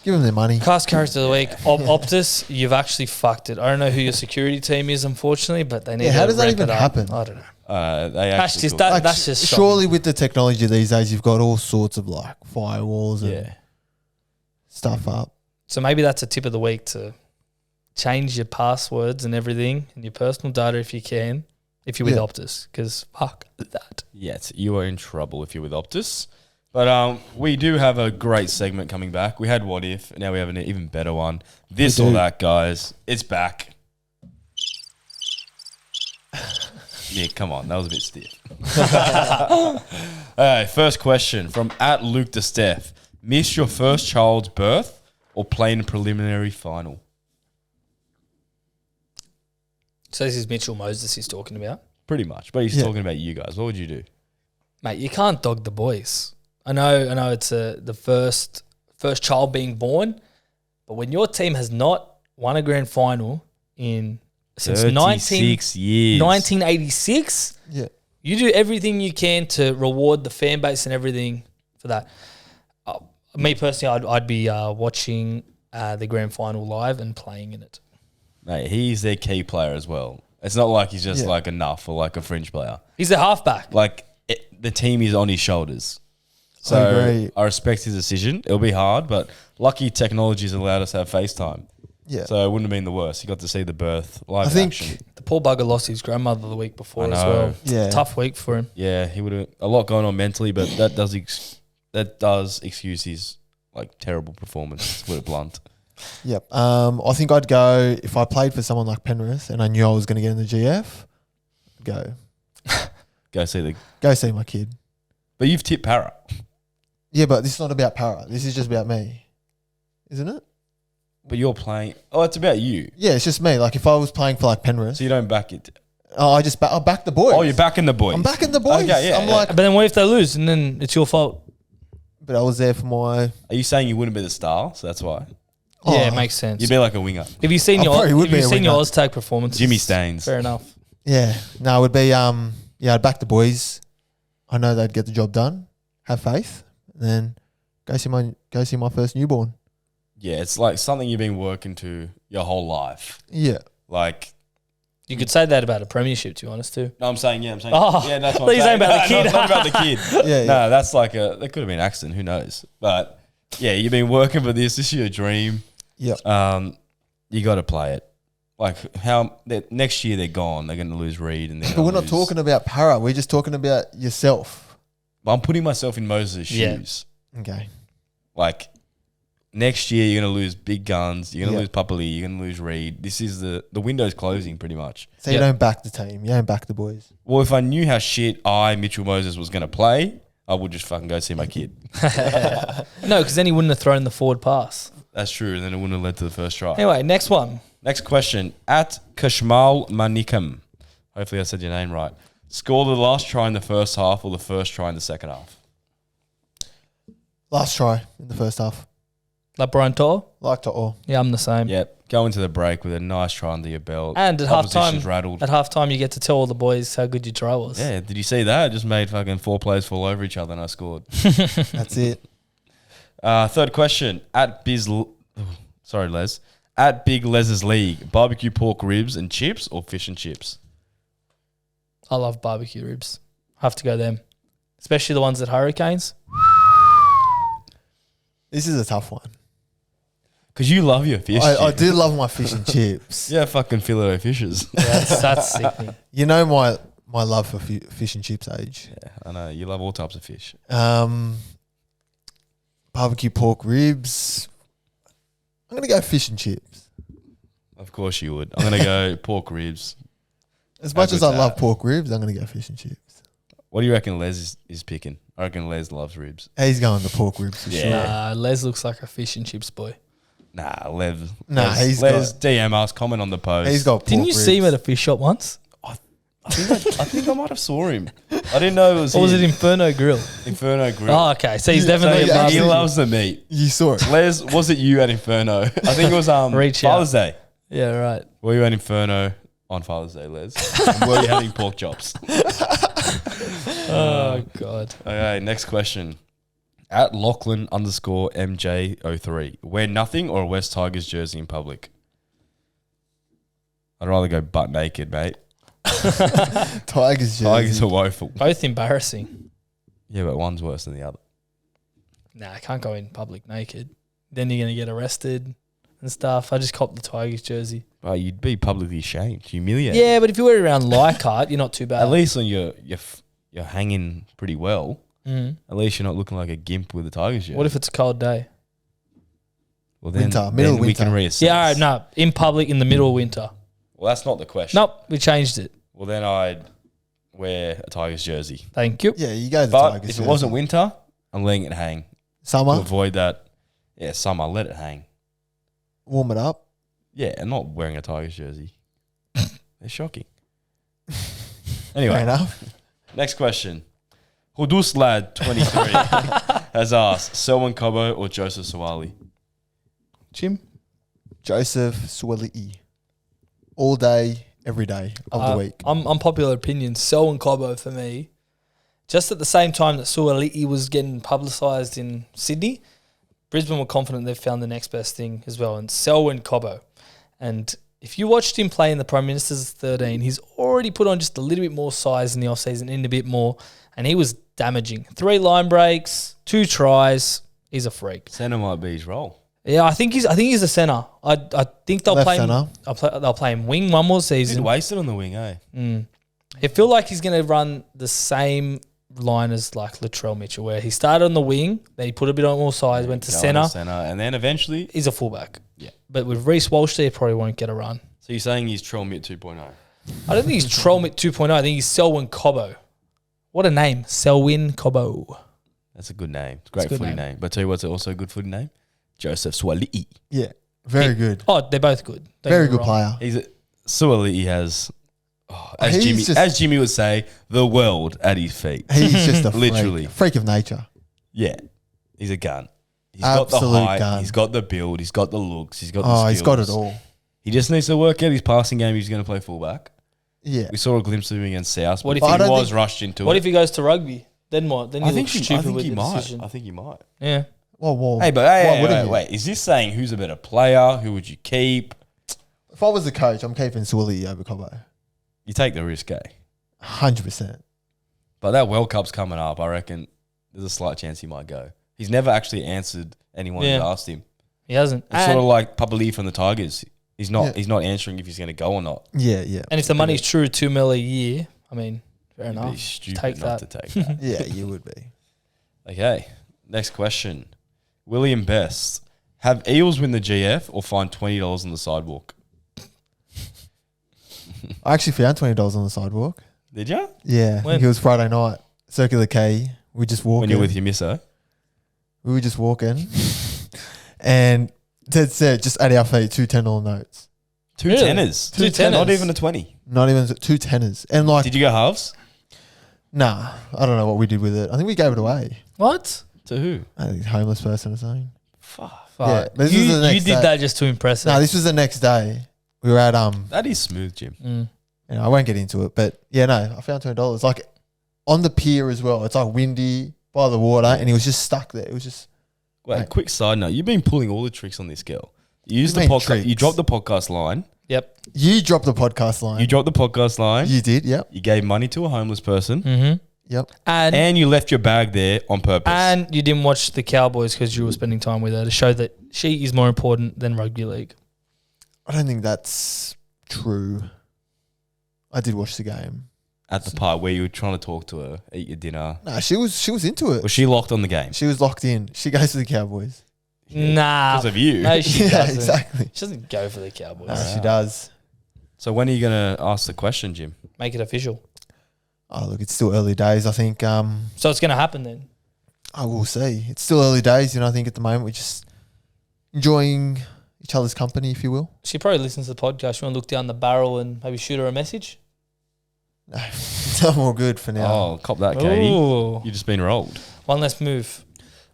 [SPEAKER 1] Give them their money.
[SPEAKER 2] cast character of the week, Optus, you've actually fucked it. I don't know who your security team is, unfortunately, but they need
[SPEAKER 1] Yeah,
[SPEAKER 2] to
[SPEAKER 1] how does that
[SPEAKER 2] ramp
[SPEAKER 1] even
[SPEAKER 2] it up.
[SPEAKER 1] happen?
[SPEAKER 2] I don't know.
[SPEAKER 3] They
[SPEAKER 2] That's
[SPEAKER 3] actually
[SPEAKER 2] just
[SPEAKER 3] cook.
[SPEAKER 2] that. That's just
[SPEAKER 1] surely with the technology these days, you've got all sorts of like firewalls and
[SPEAKER 3] Yeah.
[SPEAKER 1] stuff up.
[SPEAKER 2] So maybe that's a tip of the week to change your passwords and everything and your personal data if you can, if you're with
[SPEAKER 1] Yeah.
[SPEAKER 2] Optus, because fuck that.
[SPEAKER 3] Yes, you are in trouble if you're with Optus. But we do have a great segment coming back. We had What If, now we have an even better one. This
[SPEAKER 1] We
[SPEAKER 3] or
[SPEAKER 1] do.
[SPEAKER 3] that, guys. It's back. Yeah, come on. That was a bit stiff. All right, first question from @LukeDeSteph. Miss your first child's birth or play in a preliminary final?
[SPEAKER 2] So this is Mitchell Moses he's talking about.
[SPEAKER 3] Pretty much. But he's
[SPEAKER 1] Yeah.
[SPEAKER 3] talking about you guys. What would you do?
[SPEAKER 2] Mate, you can't dog the boys. I know it's the first child being born, but when your team has not won a grand final since
[SPEAKER 3] 36 years.
[SPEAKER 2] 1986,
[SPEAKER 1] Yeah.
[SPEAKER 2] you do everything you can to reward the fan base and everything for that. Me personally, I'd be watching the grand final live and playing in it.
[SPEAKER 3] Mate, he's their key player as well. It's not like he's just
[SPEAKER 1] Yeah.
[SPEAKER 3] like enough or like a fringe player.
[SPEAKER 2] He's the halfback.
[SPEAKER 3] Like the team is on his shoulders.
[SPEAKER 1] I
[SPEAKER 3] So
[SPEAKER 1] agree.
[SPEAKER 3] I respect his decision. It'll be hard, but lucky technology's allowed us to have FaceTime.
[SPEAKER 1] Yeah.
[SPEAKER 3] So it wouldn't have been the worst. You got to see the birth live
[SPEAKER 1] I think-
[SPEAKER 3] action.
[SPEAKER 2] The poor bugger lost his grandmother the week before
[SPEAKER 3] I
[SPEAKER 2] as
[SPEAKER 3] know.
[SPEAKER 2] well.
[SPEAKER 1] Yeah.
[SPEAKER 2] Tough week for him.
[SPEAKER 3] Yeah, he would have a lot going on mentally, but that does excuse his like terrible performance. To put it blunt.
[SPEAKER 1] Yep. I think I'd go if I played for someone like Penrith and I knew I was going to get in the GF. Go
[SPEAKER 3] Go see
[SPEAKER 1] my kid.
[SPEAKER 3] But you've tipped Para.
[SPEAKER 1] Yeah, but this is not about Para. This is just about me, isn't it?
[SPEAKER 3] But you're playing. Oh, it's about you.
[SPEAKER 1] Yeah, it's just me. Like if I was playing for like Penrith,
[SPEAKER 3] So you don't back it.
[SPEAKER 1] I back the boys.
[SPEAKER 3] Oh, you're backing the boys.
[SPEAKER 1] I'm backing the boys.
[SPEAKER 3] Okay, yeah,
[SPEAKER 1] I'm
[SPEAKER 3] yeah.
[SPEAKER 1] like,
[SPEAKER 2] But then what if they lose and then it's your fault?
[SPEAKER 1] but I was there for my.
[SPEAKER 3] Are you saying you wouldn't be the star? So that's why.
[SPEAKER 2] Yeah,
[SPEAKER 1] Oh,
[SPEAKER 2] it makes sense.
[SPEAKER 3] You'd be like a winger.
[SPEAKER 2] If you've seen
[SPEAKER 1] I
[SPEAKER 2] your
[SPEAKER 1] probably would
[SPEAKER 2] if you've
[SPEAKER 1] be a
[SPEAKER 2] seen your
[SPEAKER 1] winger.
[SPEAKER 2] Oztag performance,
[SPEAKER 3] Jimmy Staines.
[SPEAKER 2] Fair enough.
[SPEAKER 1] Yeah. No, it would be yeah, I'd back the boys. I know they'd get the job done. Have faith. And then go see my first newborn.
[SPEAKER 3] Yeah, it's like something you've been working to your whole life.
[SPEAKER 1] Yeah.
[SPEAKER 3] Like,
[SPEAKER 2] You could say that about a premiership, to be honest, too.
[SPEAKER 3] no, I'm saying, yeah,
[SPEAKER 2] Oh,
[SPEAKER 3] yeah, that's
[SPEAKER 2] I
[SPEAKER 3] what
[SPEAKER 2] thought
[SPEAKER 3] I'm
[SPEAKER 2] you were
[SPEAKER 3] saying.
[SPEAKER 2] saying about the kid.
[SPEAKER 3] Not about the kid.
[SPEAKER 1] Yeah, yeah.
[SPEAKER 3] No, that's like that could have been an accident. Who knows? But yeah, you've been working for this. This is your dream.
[SPEAKER 1] Yeah.
[SPEAKER 3] You got to play it. Like next year they're gone. They're going to lose Reed, and
[SPEAKER 1] But we're not talking about Para. We're just talking about yourself.
[SPEAKER 3] I'm putting myself in Moses' shoes.
[SPEAKER 1] Okay.
[SPEAKER 3] Like next year you're going to lose big guns. You're going to
[SPEAKER 1] Yeah.
[SPEAKER 3] lose Papali. You're going to lose Reed. This is the window's closing pretty much.
[SPEAKER 1] So you don't back the team. You don't back the boys.
[SPEAKER 3] Well, if I knew how shit Mitchell Moses was going to play, I would just fucking go see my kid.
[SPEAKER 2] No, because then he wouldn't have thrown the forward pass.
[SPEAKER 3] That's true, and then it wouldn't have led to the first try.
[SPEAKER 2] Anyway, next one.
[SPEAKER 3] Next question. At Kashmal Manikam. Hopefully I said your name right. Score the last try in the first half or the first try in the second half?
[SPEAKER 1] Last try in the first half.
[SPEAKER 2] Like Brian Tor?
[SPEAKER 1] Like to all.
[SPEAKER 2] Yeah, I'm the same.
[SPEAKER 3] Yep. Go into the break with a nice try under your belt.
[SPEAKER 2] And at
[SPEAKER 3] Opposition's
[SPEAKER 2] halftime,
[SPEAKER 3] rattled.
[SPEAKER 2] at halftime, you get to tell all the boys how good your try was.
[SPEAKER 3] Yeah, did you see that? I just made fucking 4 players fall over each other and I scored.
[SPEAKER 1] That's it.
[SPEAKER 3] Third question. At sorry, Les. At Big Les's League, barbecue pork ribs and chips or fish and chips?
[SPEAKER 2] I love barbecue ribs. Have to go them. Especially the ones at Hurricanes.
[SPEAKER 1] This is a tough one.
[SPEAKER 3] Because you love your fish.
[SPEAKER 1] I
[SPEAKER 3] chips.
[SPEAKER 1] do love my fish and chips.
[SPEAKER 3] Yeah, fucking fillet fishes.
[SPEAKER 2] That's sickening.
[SPEAKER 1] You know my love for fish and chips age.
[SPEAKER 3] Yeah, I know. You love all types of fish.
[SPEAKER 1] Barbecue pork ribs. I'm going to go fish and chips.
[SPEAKER 3] Of course you would. I'm going to go pork ribs.
[SPEAKER 1] As much as I
[SPEAKER 3] good's
[SPEAKER 1] love
[SPEAKER 3] that?
[SPEAKER 1] pork ribs, I'm going to go fish and chips.
[SPEAKER 3] What do you reckon Les is picking? I reckon Les loves ribs.
[SPEAKER 1] He's going the pork ribs for
[SPEAKER 3] Yeah.
[SPEAKER 1] sure.
[SPEAKER 2] Les looks like a fish and chips boy.
[SPEAKER 3] Nah, Les.
[SPEAKER 1] Nah, he's
[SPEAKER 3] Les
[SPEAKER 1] got-
[SPEAKER 3] DM us, comment on the post.
[SPEAKER 1] He's got pork
[SPEAKER 2] Didn't you
[SPEAKER 1] ribs.
[SPEAKER 2] see him at a fish shop once?
[SPEAKER 3] I think I might have saw him. I didn't know it was
[SPEAKER 2] Or was
[SPEAKER 3] him.
[SPEAKER 2] it Inferno Grill?
[SPEAKER 3] Inferno Grill.
[SPEAKER 2] Oh, okay. So he's
[SPEAKER 1] Yeah,
[SPEAKER 2] definitely
[SPEAKER 1] so
[SPEAKER 2] a
[SPEAKER 1] yeah,
[SPEAKER 3] he
[SPEAKER 2] barbecue.
[SPEAKER 3] loves the meat.
[SPEAKER 1] You saw it.
[SPEAKER 3] Les, was it you at Inferno? I think it was
[SPEAKER 2] Reach out.
[SPEAKER 3] Father's Day.
[SPEAKER 2] Yeah, right.
[SPEAKER 3] Were you at Inferno on Father's Day, Les? And were you having pork chops?
[SPEAKER 2] Oh, God.
[SPEAKER 3] Okay, next question. At Lachlan _ MJ03, wear nothing or a West Tigers jersey in public? I'd rather go butt naked, mate.
[SPEAKER 1] Tigers jersey.
[SPEAKER 3] Tigers are woeful.
[SPEAKER 2] Both embarrassing.
[SPEAKER 3] Yeah, but one's worse than the other.
[SPEAKER 2] Nah, I can't go in public naked. Then you're going to get arrested and stuff. I just copped the Tigers jersey.
[SPEAKER 3] Well, you'd be publicly shamed, humiliated.
[SPEAKER 2] Yeah, but if you wear it around Leichhardt, you're not too bad.
[SPEAKER 3] At least when you're hanging pretty well.
[SPEAKER 2] Mm.
[SPEAKER 3] At least you're not looking like a gimp with a Tigers jersey.
[SPEAKER 2] What if it's a cold day?
[SPEAKER 3] Well, then,
[SPEAKER 1] Winter, middle
[SPEAKER 3] then we
[SPEAKER 1] winter.
[SPEAKER 3] can reassess.
[SPEAKER 2] Yeah, all right, no. In public in the middle of winter.
[SPEAKER 3] Well, that's not the question.
[SPEAKER 2] Nope, we changed it.
[SPEAKER 3] Well, then I'd wear a Tigers jersey.
[SPEAKER 2] Thank you.
[SPEAKER 1] Yeah, you go the
[SPEAKER 3] But
[SPEAKER 1] Tigers
[SPEAKER 3] if
[SPEAKER 1] jersey.
[SPEAKER 3] it wasn't winter, I'm letting it hang. To
[SPEAKER 1] Summer,
[SPEAKER 3] avoid that, yeah, summer, let it hang.
[SPEAKER 1] warm it up.
[SPEAKER 3] Yeah, and not wearing a Tigers jersey. They're shocking.
[SPEAKER 1] Fair
[SPEAKER 3] Anyway,
[SPEAKER 1] enough.
[SPEAKER 3] next question. Hudus Lad 23 has asked Selwyn Cobbo or Joseph Sawali?
[SPEAKER 2] Jim?
[SPEAKER 1] Joseph Swilly. All day, every day of the week.
[SPEAKER 2] I'm popular opinion. Selwyn Cobbo for me. Just at the same time that Suali'i was getting publicised in Sydney, Brisbane were confident they've found the next best thing as well. And Selwyn Cobbo. And if you watched him play in the Prime Minister's 13, he's already put on just a little bit more size in the offseason, in a bit more. And he was damaging. 3 line breaks, 2 tries. He's a freak.
[SPEAKER 3] Centre might be his role.
[SPEAKER 2] Yeah, I think he's a centre. I think they'll
[SPEAKER 1] Left
[SPEAKER 2] play him.
[SPEAKER 1] centre.
[SPEAKER 2] They'll play him wing one more
[SPEAKER 3] He's
[SPEAKER 2] season.
[SPEAKER 3] wasted on the wing, eh?
[SPEAKER 2] It feel like he's going to run the same line as like Latrell Mitchell, where he started on the wing, then he put a bit on more size, went to
[SPEAKER 3] Go on
[SPEAKER 2] centre.
[SPEAKER 3] Centre, and then eventually...
[SPEAKER 2] He's a fullback.
[SPEAKER 3] Yeah.
[SPEAKER 2] But with Reece Walsh there, he probably won't get a run.
[SPEAKER 3] So you're saying he's Trell Mitt 2.0?
[SPEAKER 2] I don't think he's Trollmit 2.0. I think he's Selwyn Cobbo. What a name. Selwyn Cobbo.
[SPEAKER 3] That's a good name. It's a great
[SPEAKER 2] It's a good
[SPEAKER 3] footy
[SPEAKER 2] name.
[SPEAKER 3] name. But tell you what's also a good footy name? Joseph Swali'i.
[SPEAKER 1] Yeah, very good.
[SPEAKER 2] Oh, they're both good. Don't
[SPEAKER 1] Very
[SPEAKER 2] get me
[SPEAKER 1] good
[SPEAKER 2] wrong.
[SPEAKER 1] player.
[SPEAKER 3] Swali'i has,
[SPEAKER 1] He's
[SPEAKER 3] as Jimmy would say, the world at his feet.
[SPEAKER 1] He's just a
[SPEAKER 3] Literally.
[SPEAKER 1] freak of nature.
[SPEAKER 3] Yeah, he's a gun. He's got the
[SPEAKER 1] Absolute
[SPEAKER 3] height.
[SPEAKER 1] gun.
[SPEAKER 3] He's got the build. He's got the looks. He's got the
[SPEAKER 1] Oh,
[SPEAKER 3] skills.
[SPEAKER 1] he's got it all.
[SPEAKER 3] He just needs to work out his passing game. He's going to play fullback.
[SPEAKER 1] Yeah.
[SPEAKER 3] We saw a glimpse of him against South.
[SPEAKER 2] What
[SPEAKER 3] But
[SPEAKER 2] if
[SPEAKER 3] he
[SPEAKER 1] he-
[SPEAKER 3] was rushed into
[SPEAKER 2] What
[SPEAKER 3] it.
[SPEAKER 2] if he goes to rugby? Then what? Then you look stupid with
[SPEAKER 3] he
[SPEAKER 2] the
[SPEAKER 3] might.
[SPEAKER 2] decision.
[SPEAKER 3] I think he might.
[SPEAKER 2] Yeah.
[SPEAKER 1] Well,
[SPEAKER 3] Hey, but
[SPEAKER 1] why wouldn't you?
[SPEAKER 3] wait. Is this saying who's a better player? Who would you keep?
[SPEAKER 1] If I was the coach, I'm keeping Swilly over Cobbo.
[SPEAKER 3] You take the risk, eh?
[SPEAKER 1] 100%.
[SPEAKER 3] But that World Cup's coming up. I reckon there's a slight chance he might go. He's never actually answered anyone who
[SPEAKER 2] Yeah.
[SPEAKER 3] asked him.
[SPEAKER 2] He hasn't.
[SPEAKER 3] It's sort of like Papali from the Tigers. He's not.
[SPEAKER 1] Yeah.
[SPEAKER 3] He's not answering if he's going to go or not.
[SPEAKER 1] Yeah, yeah.
[SPEAKER 2] And if the money's true, $2 million a year, I mean, fair
[SPEAKER 3] You'd
[SPEAKER 2] enough.
[SPEAKER 3] be stupid
[SPEAKER 2] Take
[SPEAKER 3] not
[SPEAKER 2] that.
[SPEAKER 3] to take that.
[SPEAKER 1] Yeah, you would be.
[SPEAKER 3] Okay. Next question. William Best. Have Eels win the GF or find $20 on the sidewalk?
[SPEAKER 1] I actually found $20 on the sidewalk.
[SPEAKER 3] Did you?
[SPEAKER 1] Yeah, I
[SPEAKER 2] When?
[SPEAKER 1] think it was Friday night. Circular K. We just walking.
[SPEAKER 3] When you're with your misso?
[SPEAKER 1] We were just walking. And Ted said, just at our feet, two $10 notes.
[SPEAKER 3] Two
[SPEAKER 2] Really?
[SPEAKER 3] tenors.
[SPEAKER 2] Two tenors.
[SPEAKER 3] Not even a 20.
[SPEAKER 1] Not even two tenors. And like,
[SPEAKER 3] Did you go halves?
[SPEAKER 1] nah, I don't know what we did with it. I think we gave it away.
[SPEAKER 2] What?
[SPEAKER 3] To who?
[SPEAKER 1] I think homeless person or something.
[SPEAKER 3] Fuck.
[SPEAKER 1] Yeah,
[SPEAKER 2] Fuck.
[SPEAKER 1] but this is the
[SPEAKER 2] You
[SPEAKER 1] next
[SPEAKER 2] did
[SPEAKER 1] day.
[SPEAKER 2] that just to impress
[SPEAKER 1] No,
[SPEAKER 2] us.
[SPEAKER 1] this was the next day. We were at
[SPEAKER 3] That is smooth, Jim.
[SPEAKER 2] Mm.
[SPEAKER 1] I won't get into it, but yeah, no, I found $20. Like on the pier as well. It's like windy by the water, and he was just stuck there. It was just
[SPEAKER 3] Wait,
[SPEAKER 1] Mate.
[SPEAKER 3] quick side note. You've been pulling all the tricks on this girl. You used
[SPEAKER 1] You
[SPEAKER 3] the
[SPEAKER 1] mean
[SPEAKER 3] podcast.
[SPEAKER 1] tricks?
[SPEAKER 3] You dropped the podcast line.
[SPEAKER 2] Yep.
[SPEAKER 1] you dropped the podcast line.
[SPEAKER 3] You dropped the podcast line.
[SPEAKER 1] You did, yep,
[SPEAKER 3] You gave money to a homeless person.
[SPEAKER 2] Mm-hmm.
[SPEAKER 1] yep.
[SPEAKER 2] And
[SPEAKER 3] You left your bag there on purpose.
[SPEAKER 2] and you didn't watch the Cowboys because you were spending time with her to show that she is more important than rugby league.
[SPEAKER 1] I don't think that's true. I did watch the game.
[SPEAKER 3] at the part where you were trying to talk to her, eat your dinner.
[SPEAKER 1] No, she was into it.
[SPEAKER 3] Was she locked on the game?
[SPEAKER 1] She was locked in. She goes to the Cowboys.
[SPEAKER 2] Nah.
[SPEAKER 3] Because of you.
[SPEAKER 2] No, she
[SPEAKER 1] Yeah,
[SPEAKER 2] doesn't.
[SPEAKER 1] exactly.
[SPEAKER 2] She doesn't go for the Cowboys.
[SPEAKER 1] No, she does.
[SPEAKER 3] So when are you going to ask the question, Jim?
[SPEAKER 2] Make it official.
[SPEAKER 1] Oh, look, it's still early days. I think
[SPEAKER 2] So it's going to happen then.
[SPEAKER 1] I will see. It's still early days, I think at the moment we're just enjoying each other's company, if you will.
[SPEAKER 2] She probably listens to the podcast. You want to look down the barrel and maybe shoot her a message?
[SPEAKER 1] No, I'm all good for now.
[SPEAKER 3] Oh, cop that, Katie.
[SPEAKER 2] Ooh.
[SPEAKER 3] You've just been rolled.
[SPEAKER 2] One less move.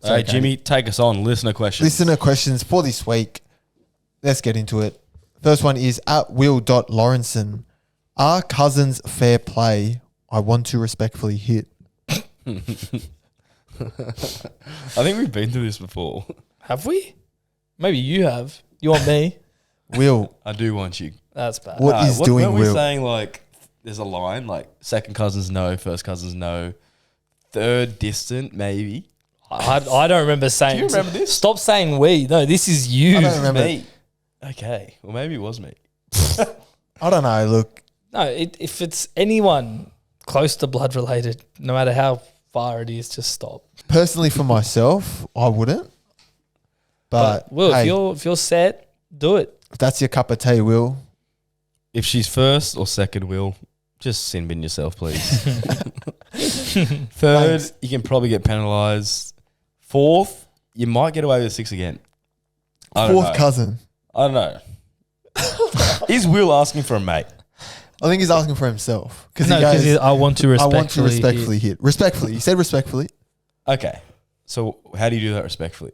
[SPEAKER 3] All right,
[SPEAKER 1] Katie.
[SPEAKER 3] Jimmy, take us on. Listener questions.
[SPEAKER 1] Listener questions for this week. Let's get into it. First one is at will.lawrenson. Are cousins fair play? I want to respectfully hit.
[SPEAKER 3] I think we've been through this before.
[SPEAKER 2] Have we? Maybe you have. You want me?
[SPEAKER 1] Will,
[SPEAKER 3] I do want you.
[SPEAKER 2] That's bad.
[SPEAKER 1] what is doing
[SPEAKER 3] weren't we
[SPEAKER 1] Will?
[SPEAKER 3] saying like there's a line like second cousins no, first cousins no, third distant maybe.
[SPEAKER 2] I don't remember saying.
[SPEAKER 3] Do you remember this?
[SPEAKER 2] Stop saying we. No, this is you.
[SPEAKER 1] I don't remember.
[SPEAKER 3] Me. Okay, well maybe it was me.
[SPEAKER 1] I don't know. Look,
[SPEAKER 2] No, if it's anyone close to blood related, no matter how far it is, just stop.
[SPEAKER 1] personally for myself, I wouldn't. But
[SPEAKER 2] Will,
[SPEAKER 1] hey,
[SPEAKER 2] if you're set, do it.
[SPEAKER 1] if that's your cup of tea, Will.
[SPEAKER 3] If she's first or second, Will, just sin bin yourself, please. Third,
[SPEAKER 1] Thanks.
[SPEAKER 3] you can probably get penalised. Fourth, you might get away with 6 again. I don't
[SPEAKER 1] Fourth
[SPEAKER 3] know.
[SPEAKER 1] cousin.
[SPEAKER 3] I don't know. Is Will asking for a mate?
[SPEAKER 1] I think he's asking for himself because
[SPEAKER 2] No,
[SPEAKER 1] he goes.
[SPEAKER 2] because I want to
[SPEAKER 1] I
[SPEAKER 2] respectfully.
[SPEAKER 1] want to respectfully hit. Respectfully. You said respectfully.
[SPEAKER 3] Okay. So how do you do that respectfully?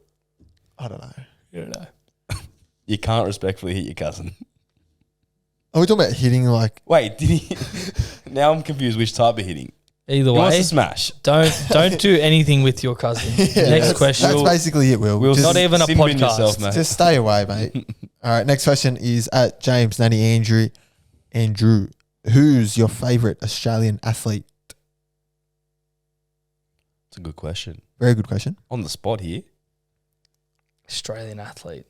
[SPEAKER 1] I don't know.
[SPEAKER 2] You don't know.
[SPEAKER 3] You can't respectfully hit your cousin.
[SPEAKER 1] Are we talking about hitting like?
[SPEAKER 3] Wait, did he? Now I'm confused which type of hitting.
[SPEAKER 2] Either
[SPEAKER 3] He wants
[SPEAKER 2] way,
[SPEAKER 3] to smash.
[SPEAKER 2] don't do anything with your cousin.
[SPEAKER 1] Yeah,
[SPEAKER 2] Next
[SPEAKER 1] that's-
[SPEAKER 2] question.
[SPEAKER 1] That's basically it, Will.
[SPEAKER 3] Will
[SPEAKER 1] Just,
[SPEAKER 2] not even a
[SPEAKER 3] sin bin
[SPEAKER 2] podcast.
[SPEAKER 3] yourself, mate.
[SPEAKER 1] just stay away, mate. All right. Next question is at James Nanny Andrew. Who's your favourite Australian athlete?
[SPEAKER 3] It's a good question.
[SPEAKER 1] Very good question.
[SPEAKER 3] On the spot here.
[SPEAKER 2] Australian athlete.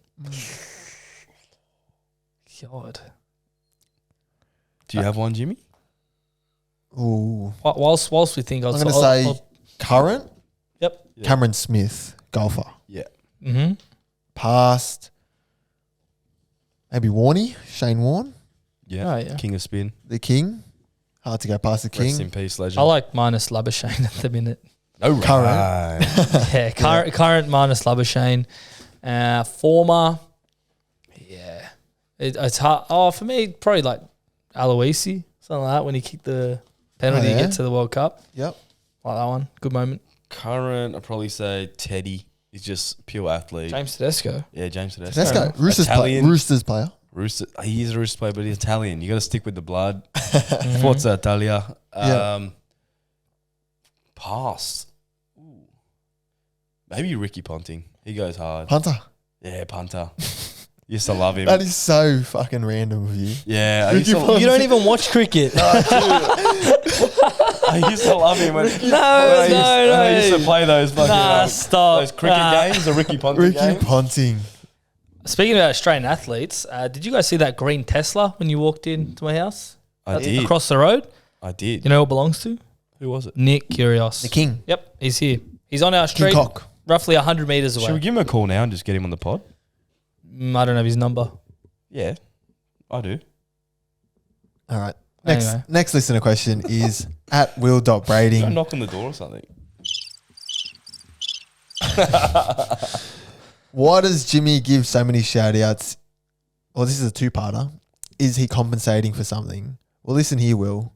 [SPEAKER 2] God.
[SPEAKER 3] Do you have one, Jimmy?
[SPEAKER 1] Ooh.
[SPEAKER 2] Whilst we think,
[SPEAKER 1] I'm going to say current
[SPEAKER 2] Yep.
[SPEAKER 3] Yeah.
[SPEAKER 1] Cameron Smith, golfer.
[SPEAKER 3] Yeah.
[SPEAKER 2] Mm-hmm.
[SPEAKER 1] Past maybe Warney, Shane Warne,
[SPEAKER 3] Yeah.
[SPEAKER 2] Oh, yeah.
[SPEAKER 3] King of spin.
[SPEAKER 1] the king. Hard to go past the
[SPEAKER 3] Rest
[SPEAKER 1] king.
[SPEAKER 3] in peace, legend.
[SPEAKER 2] I like minus Labuschagne at the minute.
[SPEAKER 3] no
[SPEAKER 1] Current.
[SPEAKER 3] right.
[SPEAKER 2] Yeah, current minus Labuschagne. Former, yeah. It's hard. Oh, for me, probably like Aloisi, something like that, when he kicked the penalty
[SPEAKER 1] Oh, yeah?
[SPEAKER 2] to get to the World Cup.
[SPEAKER 1] Yep.
[SPEAKER 2] Like that one. Good moment.
[SPEAKER 3] Current, I'd probably say Teddy. He's just pure athlete.
[SPEAKER 2] James Tedesco.
[SPEAKER 3] Yeah, James Tedesco.
[SPEAKER 1] Let's go. Roosters player.
[SPEAKER 3] Rooster. He is a Rooster player, but he's Italian. You got to stick with the blood. Forza Italia. Pass. Ooh. Maybe Ricky Ponting. He goes hard.
[SPEAKER 1] Punter.
[SPEAKER 3] Yeah, punter. Used to love him.
[SPEAKER 1] That is so fucking random of you.
[SPEAKER 3] Yeah,
[SPEAKER 1] Ricky Ponting.
[SPEAKER 2] You don't even watch cricket.
[SPEAKER 3] I used to love him when I used to play those fucking
[SPEAKER 2] stop.
[SPEAKER 3] those cricket games, the Ricky Ponting
[SPEAKER 1] Ricky
[SPEAKER 3] games.
[SPEAKER 1] Ponting.
[SPEAKER 2] Speaking about Australian athletes, did you guys see that green Tesla when you walked into my house?
[SPEAKER 3] I did.
[SPEAKER 2] Across the road?
[SPEAKER 3] I did.
[SPEAKER 2] You know who it belongs to?
[SPEAKER 3] Who was it?
[SPEAKER 2] Nick Kyrgios.
[SPEAKER 1] The king.
[SPEAKER 2] Yep, he's here. He's on our street,
[SPEAKER 1] Cock.
[SPEAKER 2] roughly 100 metres away.
[SPEAKER 3] Should we give him a call now and just get him on the pod?
[SPEAKER 2] I don't have his number.
[SPEAKER 3] Yeah, I do.
[SPEAKER 1] All right.
[SPEAKER 2] Anyway.
[SPEAKER 1] Next listener question is at will.brading.
[SPEAKER 3] Go knock on the door or something.
[SPEAKER 1] Why does Jimmy give so many shout outs? Well, this is a two-parter. Is he compensating for something? Well, listen here, Will.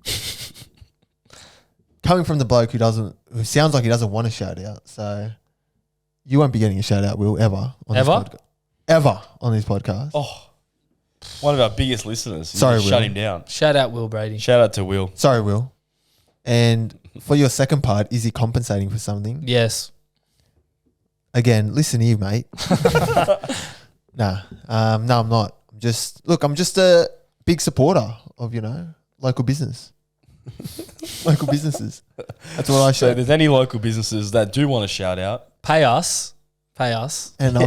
[SPEAKER 1] Coming from the bloke who sounds like he doesn't want a shout out, so you won't be getting a shout out, Will, ever. Ever on this podcast.
[SPEAKER 3] Oh, one of our biggest listeners.
[SPEAKER 1] Sorry,
[SPEAKER 3] Shut
[SPEAKER 1] Will.
[SPEAKER 3] him down.
[SPEAKER 2] Shout out Will Brady.
[SPEAKER 3] Shout out to Will.
[SPEAKER 1] Sorry, Will. And for your second part, is he compensating for something?
[SPEAKER 2] Yes.
[SPEAKER 1] Again, listen here, mate. No, I'm not. I'm just a big supporter of, local business. Local businesses. That's what I
[SPEAKER 3] So
[SPEAKER 1] show.
[SPEAKER 3] if there's any local businesses that do want a shout out,
[SPEAKER 2] Pay us.
[SPEAKER 1] And I'll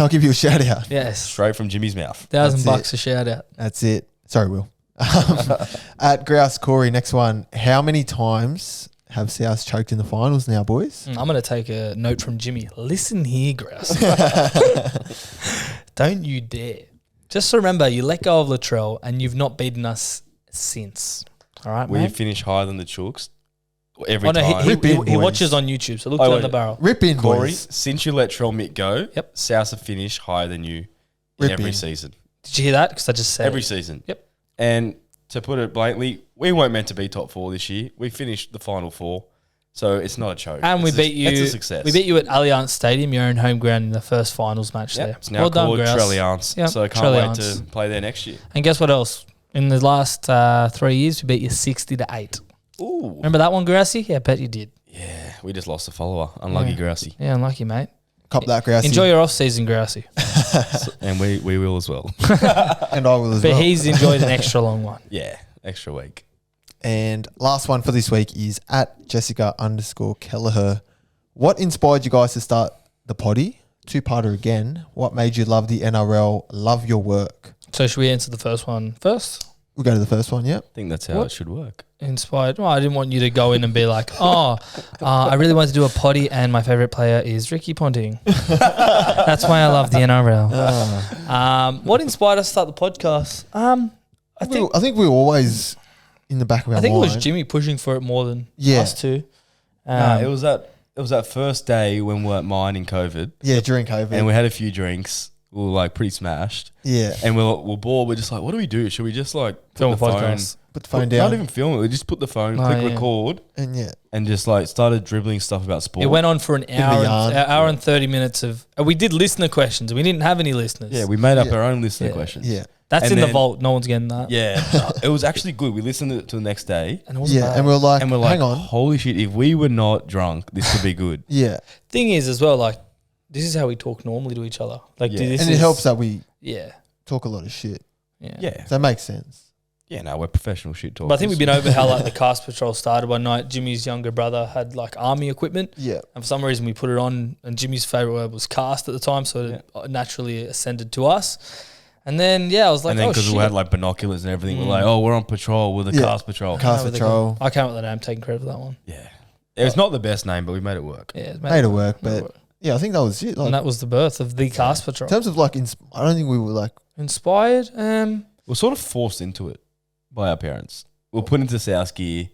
[SPEAKER 1] give you a shout out.
[SPEAKER 2] Yes.
[SPEAKER 3] straight from Jimmy's mouth.
[SPEAKER 2] $1,000 a shout out.
[SPEAKER 1] That's it. Sorry, Will. At Grouse Corey, next one. How many times have South choked in the finals now, boys?
[SPEAKER 2] I'm going to take a note from Jimmy. Listen here, Grouse. Don't you dare. Just remember, you let go of Latrell and you've not beaten us since. All right,
[SPEAKER 3] We
[SPEAKER 2] mate?
[SPEAKER 3] finish higher than the Chooks every
[SPEAKER 2] Oh, no,
[SPEAKER 3] time.
[SPEAKER 1] Rip in,
[SPEAKER 2] he
[SPEAKER 1] boys.
[SPEAKER 2] watches on YouTube, so look
[SPEAKER 3] Oh,
[SPEAKER 2] down
[SPEAKER 3] wait.
[SPEAKER 2] the barrel.
[SPEAKER 1] Rip in,
[SPEAKER 3] Corey,
[SPEAKER 1] boys.
[SPEAKER 3] since you let Trell Mick go,
[SPEAKER 2] Yep.
[SPEAKER 3] South have finished higher than you
[SPEAKER 1] Rip
[SPEAKER 3] every
[SPEAKER 1] in.
[SPEAKER 3] season.
[SPEAKER 2] Did you hear that? Because I just said
[SPEAKER 3] Every
[SPEAKER 2] it.
[SPEAKER 3] season.
[SPEAKER 2] Yep.
[SPEAKER 3] And to put it blatantly, we weren't meant to be top four this year. We finished the final four. So it's not a choke.
[SPEAKER 2] And we
[SPEAKER 3] It's
[SPEAKER 2] beat you.
[SPEAKER 3] It's a success.
[SPEAKER 2] We beat you at Allianz Stadium, your own home ground, in the first finals match
[SPEAKER 3] Yep.
[SPEAKER 2] there.
[SPEAKER 3] It's now called
[SPEAKER 2] Grouse.
[SPEAKER 3] Trelliance.
[SPEAKER 2] Yep,
[SPEAKER 3] So I can't wait
[SPEAKER 2] Trelliance.
[SPEAKER 3] to play there next year.
[SPEAKER 2] And guess what else? In the last 3 years, we beat you 60-8.
[SPEAKER 3] Ooh.
[SPEAKER 2] Remember that one, Grassy? Yeah, I bet you did.
[SPEAKER 3] Yeah, we just lost a follower. Unlucky
[SPEAKER 2] Yeah.
[SPEAKER 3] Grassy.
[SPEAKER 2] Yeah, unlucky, mate.
[SPEAKER 1] Cop that, Grousey.
[SPEAKER 2] Enjoy your off-season, Grassy.
[SPEAKER 3] And we will as well.
[SPEAKER 1] And I will as
[SPEAKER 2] But
[SPEAKER 1] well.
[SPEAKER 2] he's enjoyed an extra long one.
[SPEAKER 3] Yeah, extra week.
[SPEAKER 1] And last one for this week is at Jessica_Kelleher. What inspired you guys to start the potty? Two-parter again. What made you love the NRL? Love your work.
[SPEAKER 2] So should we answer the first one first?
[SPEAKER 1] We'll go to the first one, yep.
[SPEAKER 3] I think that's how
[SPEAKER 2] What?
[SPEAKER 3] it should work.
[SPEAKER 2] Inspired. Well, I didn't want you to go in and be like, I really wanted to do a potty and my favourite player is Ricky Ponting. That's why I love the NRL. What inspired us to start the podcast? I think
[SPEAKER 1] we were always in the back of our mind.
[SPEAKER 2] it was Jimmy pushing for it more than
[SPEAKER 1] Yeah.
[SPEAKER 2] us two.
[SPEAKER 3] Nah, it was that first day when we weren't minding COVID,
[SPEAKER 1] Yeah, during COVID.
[SPEAKER 3] and we had a few drinks. We were like pretty smashed,
[SPEAKER 1] yeah.
[SPEAKER 3] and we're bored. We're just like, what do we do? Should we just like
[SPEAKER 2] Film a
[SPEAKER 3] put the phone?
[SPEAKER 2] podcast.
[SPEAKER 1] Put the phone
[SPEAKER 3] Not
[SPEAKER 1] down.
[SPEAKER 3] even film it. We just put the phone,
[SPEAKER 2] Oh,
[SPEAKER 3] click
[SPEAKER 2] yeah.
[SPEAKER 3] record,
[SPEAKER 1] And yeah.
[SPEAKER 3] and just like started dribbling stuff about sport.
[SPEAKER 2] It went on for an
[SPEAKER 1] the
[SPEAKER 2] hour,
[SPEAKER 1] yarn.
[SPEAKER 2] hour and 30 minutes of. We did listener questions. We didn't have any listeners.
[SPEAKER 3] Yeah, we made up
[SPEAKER 1] Yeah.
[SPEAKER 3] our own listener
[SPEAKER 2] Yeah.
[SPEAKER 3] questions.
[SPEAKER 1] Yeah.
[SPEAKER 2] That's
[SPEAKER 3] and
[SPEAKER 2] in the
[SPEAKER 3] then-
[SPEAKER 2] vault. No one's getting that.
[SPEAKER 3] Yeah, it was actually good. We listened to it the next day,
[SPEAKER 2] And it wasn't
[SPEAKER 1] Yeah.
[SPEAKER 2] bad.
[SPEAKER 1] And we're like,
[SPEAKER 3] and we're like,
[SPEAKER 1] hang on.
[SPEAKER 3] holy shit! If we were not drunk, this could be good.
[SPEAKER 1] Yeah.
[SPEAKER 2] Thing is, as well, like, this is how we talk normally to each other. Like,
[SPEAKER 3] Yeah.
[SPEAKER 2] this
[SPEAKER 1] And
[SPEAKER 2] is,
[SPEAKER 1] it helps that we
[SPEAKER 2] Yeah.
[SPEAKER 1] talk a lot of shit.
[SPEAKER 2] Yeah.
[SPEAKER 3] Yeah,
[SPEAKER 1] So that makes sense.
[SPEAKER 3] yeah. No, we're professional shit talkers.
[SPEAKER 2] But I think we've been over how, like, the cast patrol started one night. Jimmy's younger brother had, like, army equipment.
[SPEAKER 1] Yeah.
[SPEAKER 2] And for some reason, we put it on, and Jimmy's favourite word was cast at the time, so it naturally ascended to us. And then, I was like,
[SPEAKER 3] and then
[SPEAKER 2] oh,
[SPEAKER 3] because
[SPEAKER 2] shit.
[SPEAKER 3] we had like binoculars and everything, we're like, oh, we're on patrol. We're the
[SPEAKER 1] Yeah.
[SPEAKER 3] cast patrol.
[SPEAKER 1] Cast
[SPEAKER 2] with the-
[SPEAKER 1] patrol.
[SPEAKER 2] I came up with the name, taking credit for that one.
[SPEAKER 3] Yeah, it was not the best name, but we made it work.
[SPEAKER 2] Yeah, it's
[SPEAKER 1] Made it work,
[SPEAKER 2] made it
[SPEAKER 1] but
[SPEAKER 2] work.
[SPEAKER 1] yeah, I think that was it. Like,
[SPEAKER 2] And that was the birth of the cast patrol.
[SPEAKER 1] in terms of like, I don't think we were like,
[SPEAKER 2] Inspired?
[SPEAKER 3] We're sort of forced into it by our parents. We're put into South gear,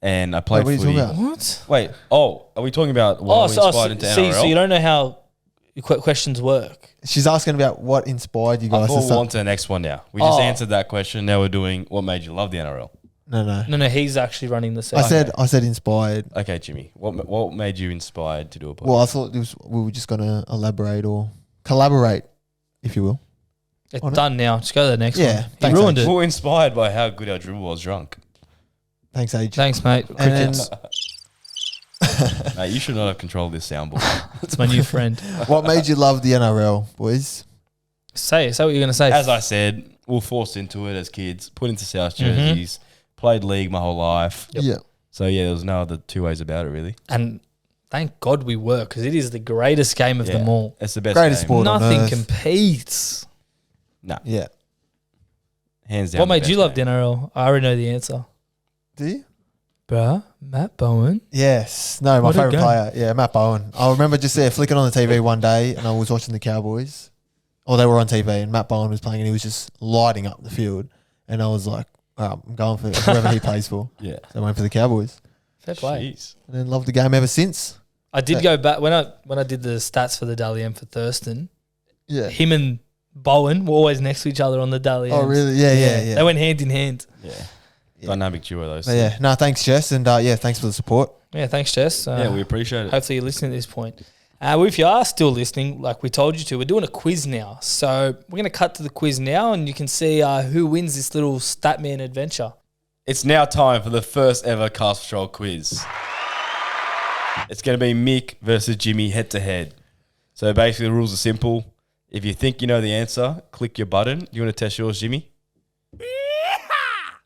[SPEAKER 3] and I played
[SPEAKER 1] Wait, what are you
[SPEAKER 3] footy.
[SPEAKER 1] talking about?
[SPEAKER 2] What?
[SPEAKER 3] Wait, are we talking about why we inspired into NRL?
[SPEAKER 2] so you don't know how questions work.
[SPEAKER 1] she's asking about what inspired you
[SPEAKER 3] I
[SPEAKER 1] guys to
[SPEAKER 3] thought we
[SPEAKER 1] start.
[SPEAKER 3] on to the next one now. We just
[SPEAKER 2] Oh.
[SPEAKER 3] answered that question. Now we're doing what made you love the NRL.
[SPEAKER 1] No.
[SPEAKER 2] He's actually running the
[SPEAKER 1] I
[SPEAKER 2] segment.
[SPEAKER 1] said inspired.
[SPEAKER 3] Okay, Jimmy. What made you inspired to do a podcast?
[SPEAKER 1] Well, I thought we were just going to elaborate or collaborate, if you will.
[SPEAKER 2] It's
[SPEAKER 1] on it.
[SPEAKER 2] done now. Just go to the next
[SPEAKER 1] Yeah,
[SPEAKER 2] one. You
[SPEAKER 1] thanks,
[SPEAKER 2] ruined it.
[SPEAKER 3] Well, inspired by how good our dribble was drunk.
[SPEAKER 1] Thanks, Age.
[SPEAKER 2] Thanks, mate.
[SPEAKER 1] And
[SPEAKER 2] Crickets.
[SPEAKER 3] Mate, you should not have controlled this soundboard.
[SPEAKER 2] It's my new friend.
[SPEAKER 1] what made you love the NRL, boys?
[SPEAKER 2] Say what you're going to say.
[SPEAKER 3] As I said, we were forced into it as kids, put into South
[SPEAKER 2] Mm-hmm.
[SPEAKER 3] jerseys, played league my whole life.
[SPEAKER 2] Yep.
[SPEAKER 1] Yeah.
[SPEAKER 3] So, yeah, there was no other two ways about it, really.
[SPEAKER 2] And thank God we were, because it is the greatest game of
[SPEAKER 3] Yeah,
[SPEAKER 2] them all.
[SPEAKER 3] It's the best
[SPEAKER 1] Greatest
[SPEAKER 3] game.
[SPEAKER 1] sport. on
[SPEAKER 2] Nothing
[SPEAKER 1] earth.
[SPEAKER 2] competes.
[SPEAKER 3] No,
[SPEAKER 1] Yeah.
[SPEAKER 3] hands down.
[SPEAKER 2] What
[SPEAKER 3] the
[SPEAKER 2] made
[SPEAKER 3] best
[SPEAKER 2] you love
[SPEAKER 3] game.
[SPEAKER 2] the NRL? I already know the answer.
[SPEAKER 1] Do you?
[SPEAKER 2] Bruh, Matt Bowen.
[SPEAKER 1] Yes. No, my
[SPEAKER 2] What a
[SPEAKER 1] favourite
[SPEAKER 2] game.
[SPEAKER 1] player. Yeah, Matt Bowen. I remember just flicking on the TV one day and I was watching the Cowboys. Or they were on TV and Matt Bowen was playing and he was just lighting up the field. And I was like, all right, I'm going for whoever he plays for.
[SPEAKER 3] Yeah.
[SPEAKER 1] So I went for the Cowboys.
[SPEAKER 2] Fair play.
[SPEAKER 3] Jeez.
[SPEAKER 1] And then loved the game ever since.
[SPEAKER 2] I did go back when I did the stats for the Dally M for Thurston.
[SPEAKER 1] Yeah.
[SPEAKER 2] Him and Bowen were always next to each other on the Dally
[SPEAKER 1] Oh,
[SPEAKER 2] Ms.
[SPEAKER 1] really? Yeah.
[SPEAKER 2] They went hand in hand.
[SPEAKER 3] Yeah.
[SPEAKER 1] Yeah.
[SPEAKER 3] Dynamic duo, those.
[SPEAKER 1] But yeah. No, thanks, Jess. And thanks for the support.
[SPEAKER 2] Yeah, thanks, Jess.
[SPEAKER 3] Yeah, we appreciate it.
[SPEAKER 2] Hopefully you're listening at this point. Well, if you are still listening, like we told you to, we're doing a quiz now. So we're going to cut to the quiz now and you can see who wins this little Statman adventure.
[SPEAKER 3] It's now time for the first ever Cast Patrol quiz. It's going to be Mick versus Jimmy head to head. So basically the rules are simple. If you think you know the answer, click your button. You want to test yours, Jimmy?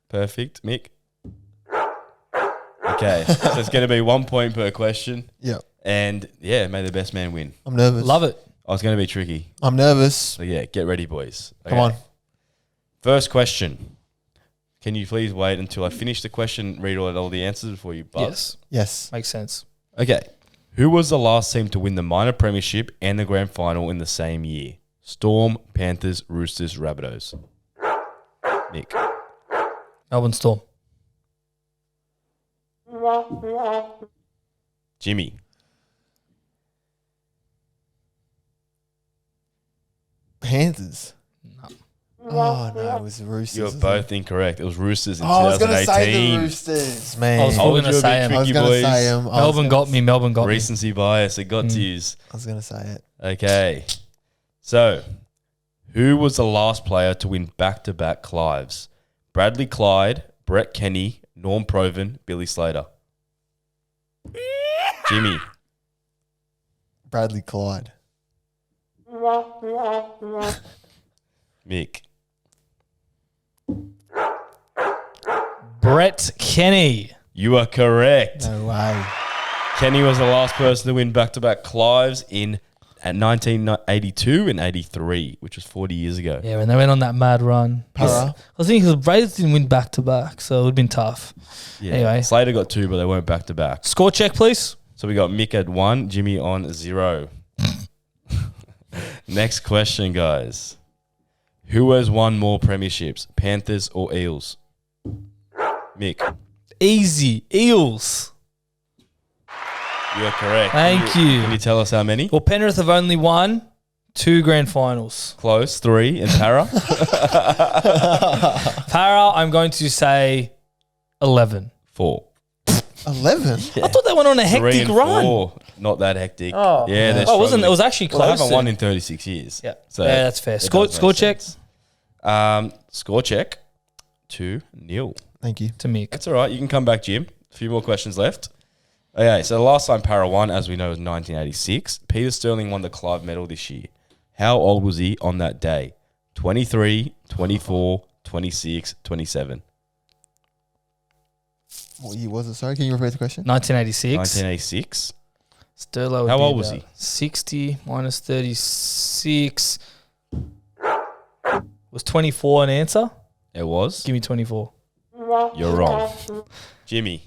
[SPEAKER 3] Perfect. Mick? Okay. So it's going to be 1 point per question.
[SPEAKER 1] Yeah.
[SPEAKER 3] And yeah, may the best man win.
[SPEAKER 1] I'm nervous.
[SPEAKER 2] Love it.
[SPEAKER 3] Oh, it's going to be tricky.
[SPEAKER 1] I'm nervous.
[SPEAKER 3] So yeah, get ready, boys.
[SPEAKER 1] Come on.
[SPEAKER 3] First question. Can you please wait until I finish the question, read all the answers before you buzz?
[SPEAKER 2] Yes.
[SPEAKER 1] Yes.
[SPEAKER 2] Makes sense.
[SPEAKER 3] Okay. Who was the last team to win the minor premiership and the grand final in the same year? Storm, Panthers, Roosters, Rabbitohs. Mick.
[SPEAKER 2] Melbourne Storm.
[SPEAKER 3] Jimmy.
[SPEAKER 1] Panthers. Oh, no, it was the Roosters.
[SPEAKER 3] You're
[SPEAKER 1] wasn't
[SPEAKER 3] both incorrect. It was Roosters in
[SPEAKER 1] it? Oh, I was going to
[SPEAKER 3] 2018.
[SPEAKER 1] say the Roosters, man.
[SPEAKER 2] I was
[SPEAKER 3] Told
[SPEAKER 2] gonna
[SPEAKER 3] you it'd be
[SPEAKER 2] say 'em.
[SPEAKER 1] I was
[SPEAKER 3] tricky,
[SPEAKER 1] going to
[SPEAKER 3] boys.
[SPEAKER 1] say him.
[SPEAKER 2] Melbourne got me. Melbourne got me.
[SPEAKER 3] Recency bias. It got to use.
[SPEAKER 1] I was going to say it.
[SPEAKER 3] Okay. So, who was the last player to win back-to-back Clives? Bradley Clyde, Brett Kenny, Norm Proven, Billy Slater. Jimmy.
[SPEAKER 1] Bradley Clyde.
[SPEAKER 3] Mick.
[SPEAKER 2] Brett Kenny.
[SPEAKER 3] You are correct.
[SPEAKER 1] No way.
[SPEAKER 3] Kenny was the last person to win back-to-back Clives at 1982 and 83, which was 40 years ago.
[SPEAKER 2] Yeah, when they went on that mad run.
[SPEAKER 1] Para.
[SPEAKER 2] I was thinking because Raiders didn't win back to back, so it would have been tough.
[SPEAKER 3] Yeah.
[SPEAKER 2] Anyway.
[SPEAKER 3] Slater got 2, but they weren't back-to-back.
[SPEAKER 2] Score check, please.
[SPEAKER 3] So we got Mick at 1, Jimmy on 0. Next question, guys. Who has won more premierships, Panthers or Eels? Mick.
[SPEAKER 2] Easy. Eels.
[SPEAKER 3] You are correct.
[SPEAKER 2] Thank you.
[SPEAKER 3] Can you tell us how many?
[SPEAKER 2] Well, Penrith have only won 2 grand finals.
[SPEAKER 3] Close, 3 in Para.
[SPEAKER 2] Para, I'm going to say 11.
[SPEAKER 3] 4.
[SPEAKER 1] 11?
[SPEAKER 2] I thought they went on a
[SPEAKER 3] 3
[SPEAKER 2] hectic
[SPEAKER 3] and
[SPEAKER 2] run.
[SPEAKER 3] 4. Not that hectic.
[SPEAKER 2] Oh.
[SPEAKER 3] Yeah, they're
[SPEAKER 2] Oh, it wasn't. It
[SPEAKER 3] struggling.
[SPEAKER 2] was actually
[SPEAKER 3] Well, they
[SPEAKER 2] close.
[SPEAKER 3] haven't won in 36 years.
[SPEAKER 2] Yeah.
[SPEAKER 3] So
[SPEAKER 2] Yeah, that's fair.
[SPEAKER 3] it
[SPEAKER 2] Score
[SPEAKER 3] does make
[SPEAKER 2] check
[SPEAKER 3] sense. Score check 2-0.
[SPEAKER 1] Thank you.
[SPEAKER 2] to Mick.
[SPEAKER 3] That's all right. You can come back, Jim. A few more questions left. Okay, so the last time Para won, as we know, was 1986. Peter Sterling won the Clive medal this year. How old was he on that day? 23, 24, 26, 27.
[SPEAKER 1] What year was it? Sorry, can you repeat the question?
[SPEAKER 2] 1986.
[SPEAKER 3] 1986.
[SPEAKER 2] Sterlo would
[SPEAKER 3] How
[SPEAKER 2] be
[SPEAKER 3] old was
[SPEAKER 2] about
[SPEAKER 3] he?
[SPEAKER 2] 60 minus 36. Was 24 an answer?
[SPEAKER 3] It was.
[SPEAKER 2] Give me 24.
[SPEAKER 3] You're wrong. Jimmy,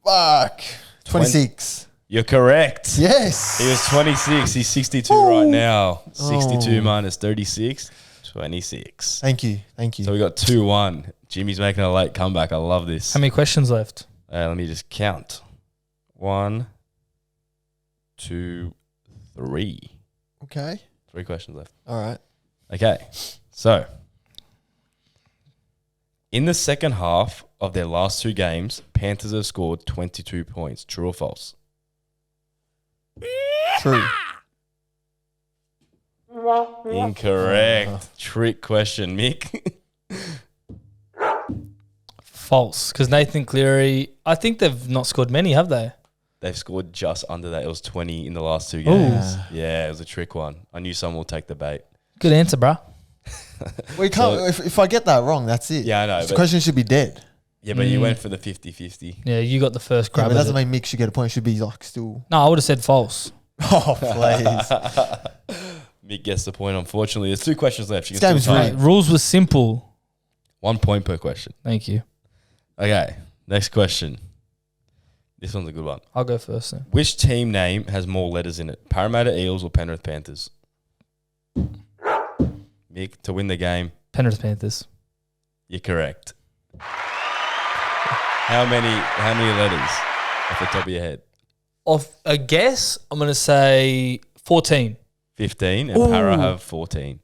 [SPEAKER 1] Fuck. 26.
[SPEAKER 3] you're correct.
[SPEAKER 1] Yes.
[SPEAKER 3] He was 26. He's 62 right now. 62
[SPEAKER 1] Oh.
[SPEAKER 3] minus 36, 26.
[SPEAKER 1] Thank you. Thank you.
[SPEAKER 3] So we got 2-1. Jimmy's making a late comeback. I love this.
[SPEAKER 2] How many questions left?
[SPEAKER 3] Let me just count. 1, 2, 3.
[SPEAKER 1] okay.
[SPEAKER 3] 3 questions left.
[SPEAKER 1] All right.
[SPEAKER 3] Okay. So, in the second half of their last 2 games, Panthers have scored 22 points. True or false?
[SPEAKER 1] True.
[SPEAKER 3] Incorrect. Trick question, Mick.
[SPEAKER 2] False. Because Nathan Cleary, I think they've not scored many, have they?
[SPEAKER 3] They've scored just under that. It was 20 in the last 2 games. Yeah, it was a trick one. I knew someone would take the bait.
[SPEAKER 2] Good answer, bruh.
[SPEAKER 1] We can't. If I get that wrong, that's it.
[SPEAKER 3] Yeah, I know.
[SPEAKER 1] The question should be dead.
[SPEAKER 3] Yeah, but you went for the 50-50.
[SPEAKER 2] Yeah, you got the first
[SPEAKER 1] Yeah,
[SPEAKER 2] grab.
[SPEAKER 1] but it
[SPEAKER 2] Of
[SPEAKER 1] doesn't
[SPEAKER 2] it.
[SPEAKER 1] mean Mick should get a point. It should be like still.
[SPEAKER 2] No, I would have said false.
[SPEAKER 1] Oh, please.
[SPEAKER 3] Mick gets the point, unfortunately. There's 2 questions left. You
[SPEAKER 1] This
[SPEAKER 3] can
[SPEAKER 1] game's
[SPEAKER 3] still tie.
[SPEAKER 1] rigged.
[SPEAKER 2] Rules were simple.
[SPEAKER 3] 1 point per question.
[SPEAKER 2] Thank you.
[SPEAKER 3] Okay, next question. This one's a good one.
[SPEAKER 2] I'll go first then.
[SPEAKER 3] Which team name has more letters in it? Parramatta Eels or Penrith Panthers? Mick, to win the game,
[SPEAKER 2] Penrith Panthers.
[SPEAKER 3] you're correct. How many letters off the top of your head?
[SPEAKER 2] Off a guess, I'm going to say 14.
[SPEAKER 3] 15, and Para have 14.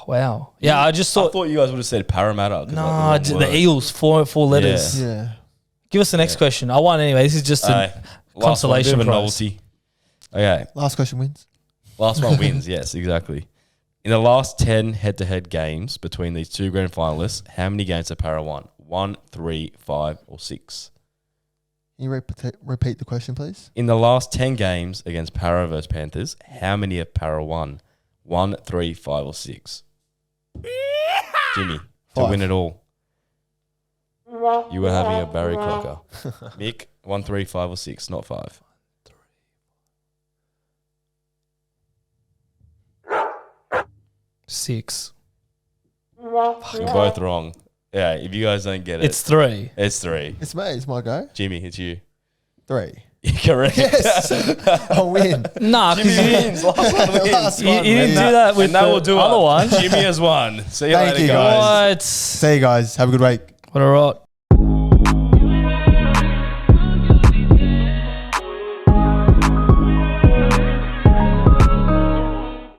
[SPEAKER 2] Wow. Yeah, I just
[SPEAKER 3] I
[SPEAKER 2] thought.
[SPEAKER 3] thought you guys would have said Parramatta. 'cause
[SPEAKER 2] No,
[SPEAKER 3] like
[SPEAKER 2] the Eels, four letters.
[SPEAKER 1] Yeah.
[SPEAKER 2] Give us the next question. I won anyway. This is just a
[SPEAKER 3] Last one,
[SPEAKER 2] consolation
[SPEAKER 3] bit of a
[SPEAKER 2] prize.
[SPEAKER 3] novelty. Okay,
[SPEAKER 1] Last question wins.
[SPEAKER 3] last one wins. Yes, exactly. In the last 10 head-to-head games between these 2 grand finalists, how many games have Para won? 1, 3, 5, or 6?
[SPEAKER 1] Can you repeat the question, please?
[SPEAKER 3] In the last 10 games against Para versus Panthers, how many have Para won? 1, 3, 5, or 6? Jimmy, to
[SPEAKER 1] 5.
[SPEAKER 3] win it all. You were having a Barry Clocker. Mick, 1, 3, 5, or 6, not 5.
[SPEAKER 2] 6.
[SPEAKER 3] You're both wrong. Yeah, if you guys don't get it,
[SPEAKER 2] It's 3.
[SPEAKER 3] it's 3.
[SPEAKER 1] It's me. It's my go.
[SPEAKER 3] Jimmy, it's you.
[SPEAKER 1] 3.
[SPEAKER 3] You're correct.
[SPEAKER 1] Yes. I'll win.
[SPEAKER 2] Nah, because
[SPEAKER 3] Jimmy wins. Last one wins.
[SPEAKER 1] Last
[SPEAKER 2] you
[SPEAKER 1] one
[SPEAKER 2] didn't
[SPEAKER 1] wins.
[SPEAKER 2] do that with
[SPEAKER 3] And that
[SPEAKER 2] the
[SPEAKER 3] will do
[SPEAKER 2] other
[SPEAKER 3] it.
[SPEAKER 2] one.
[SPEAKER 3] Jimmy has won. See you
[SPEAKER 1] Thank
[SPEAKER 3] later,
[SPEAKER 1] you,
[SPEAKER 3] guys.
[SPEAKER 2] What?
[SPEAKER 1] See you guys. Have a good week.
[SPEAKER 2] What a rot.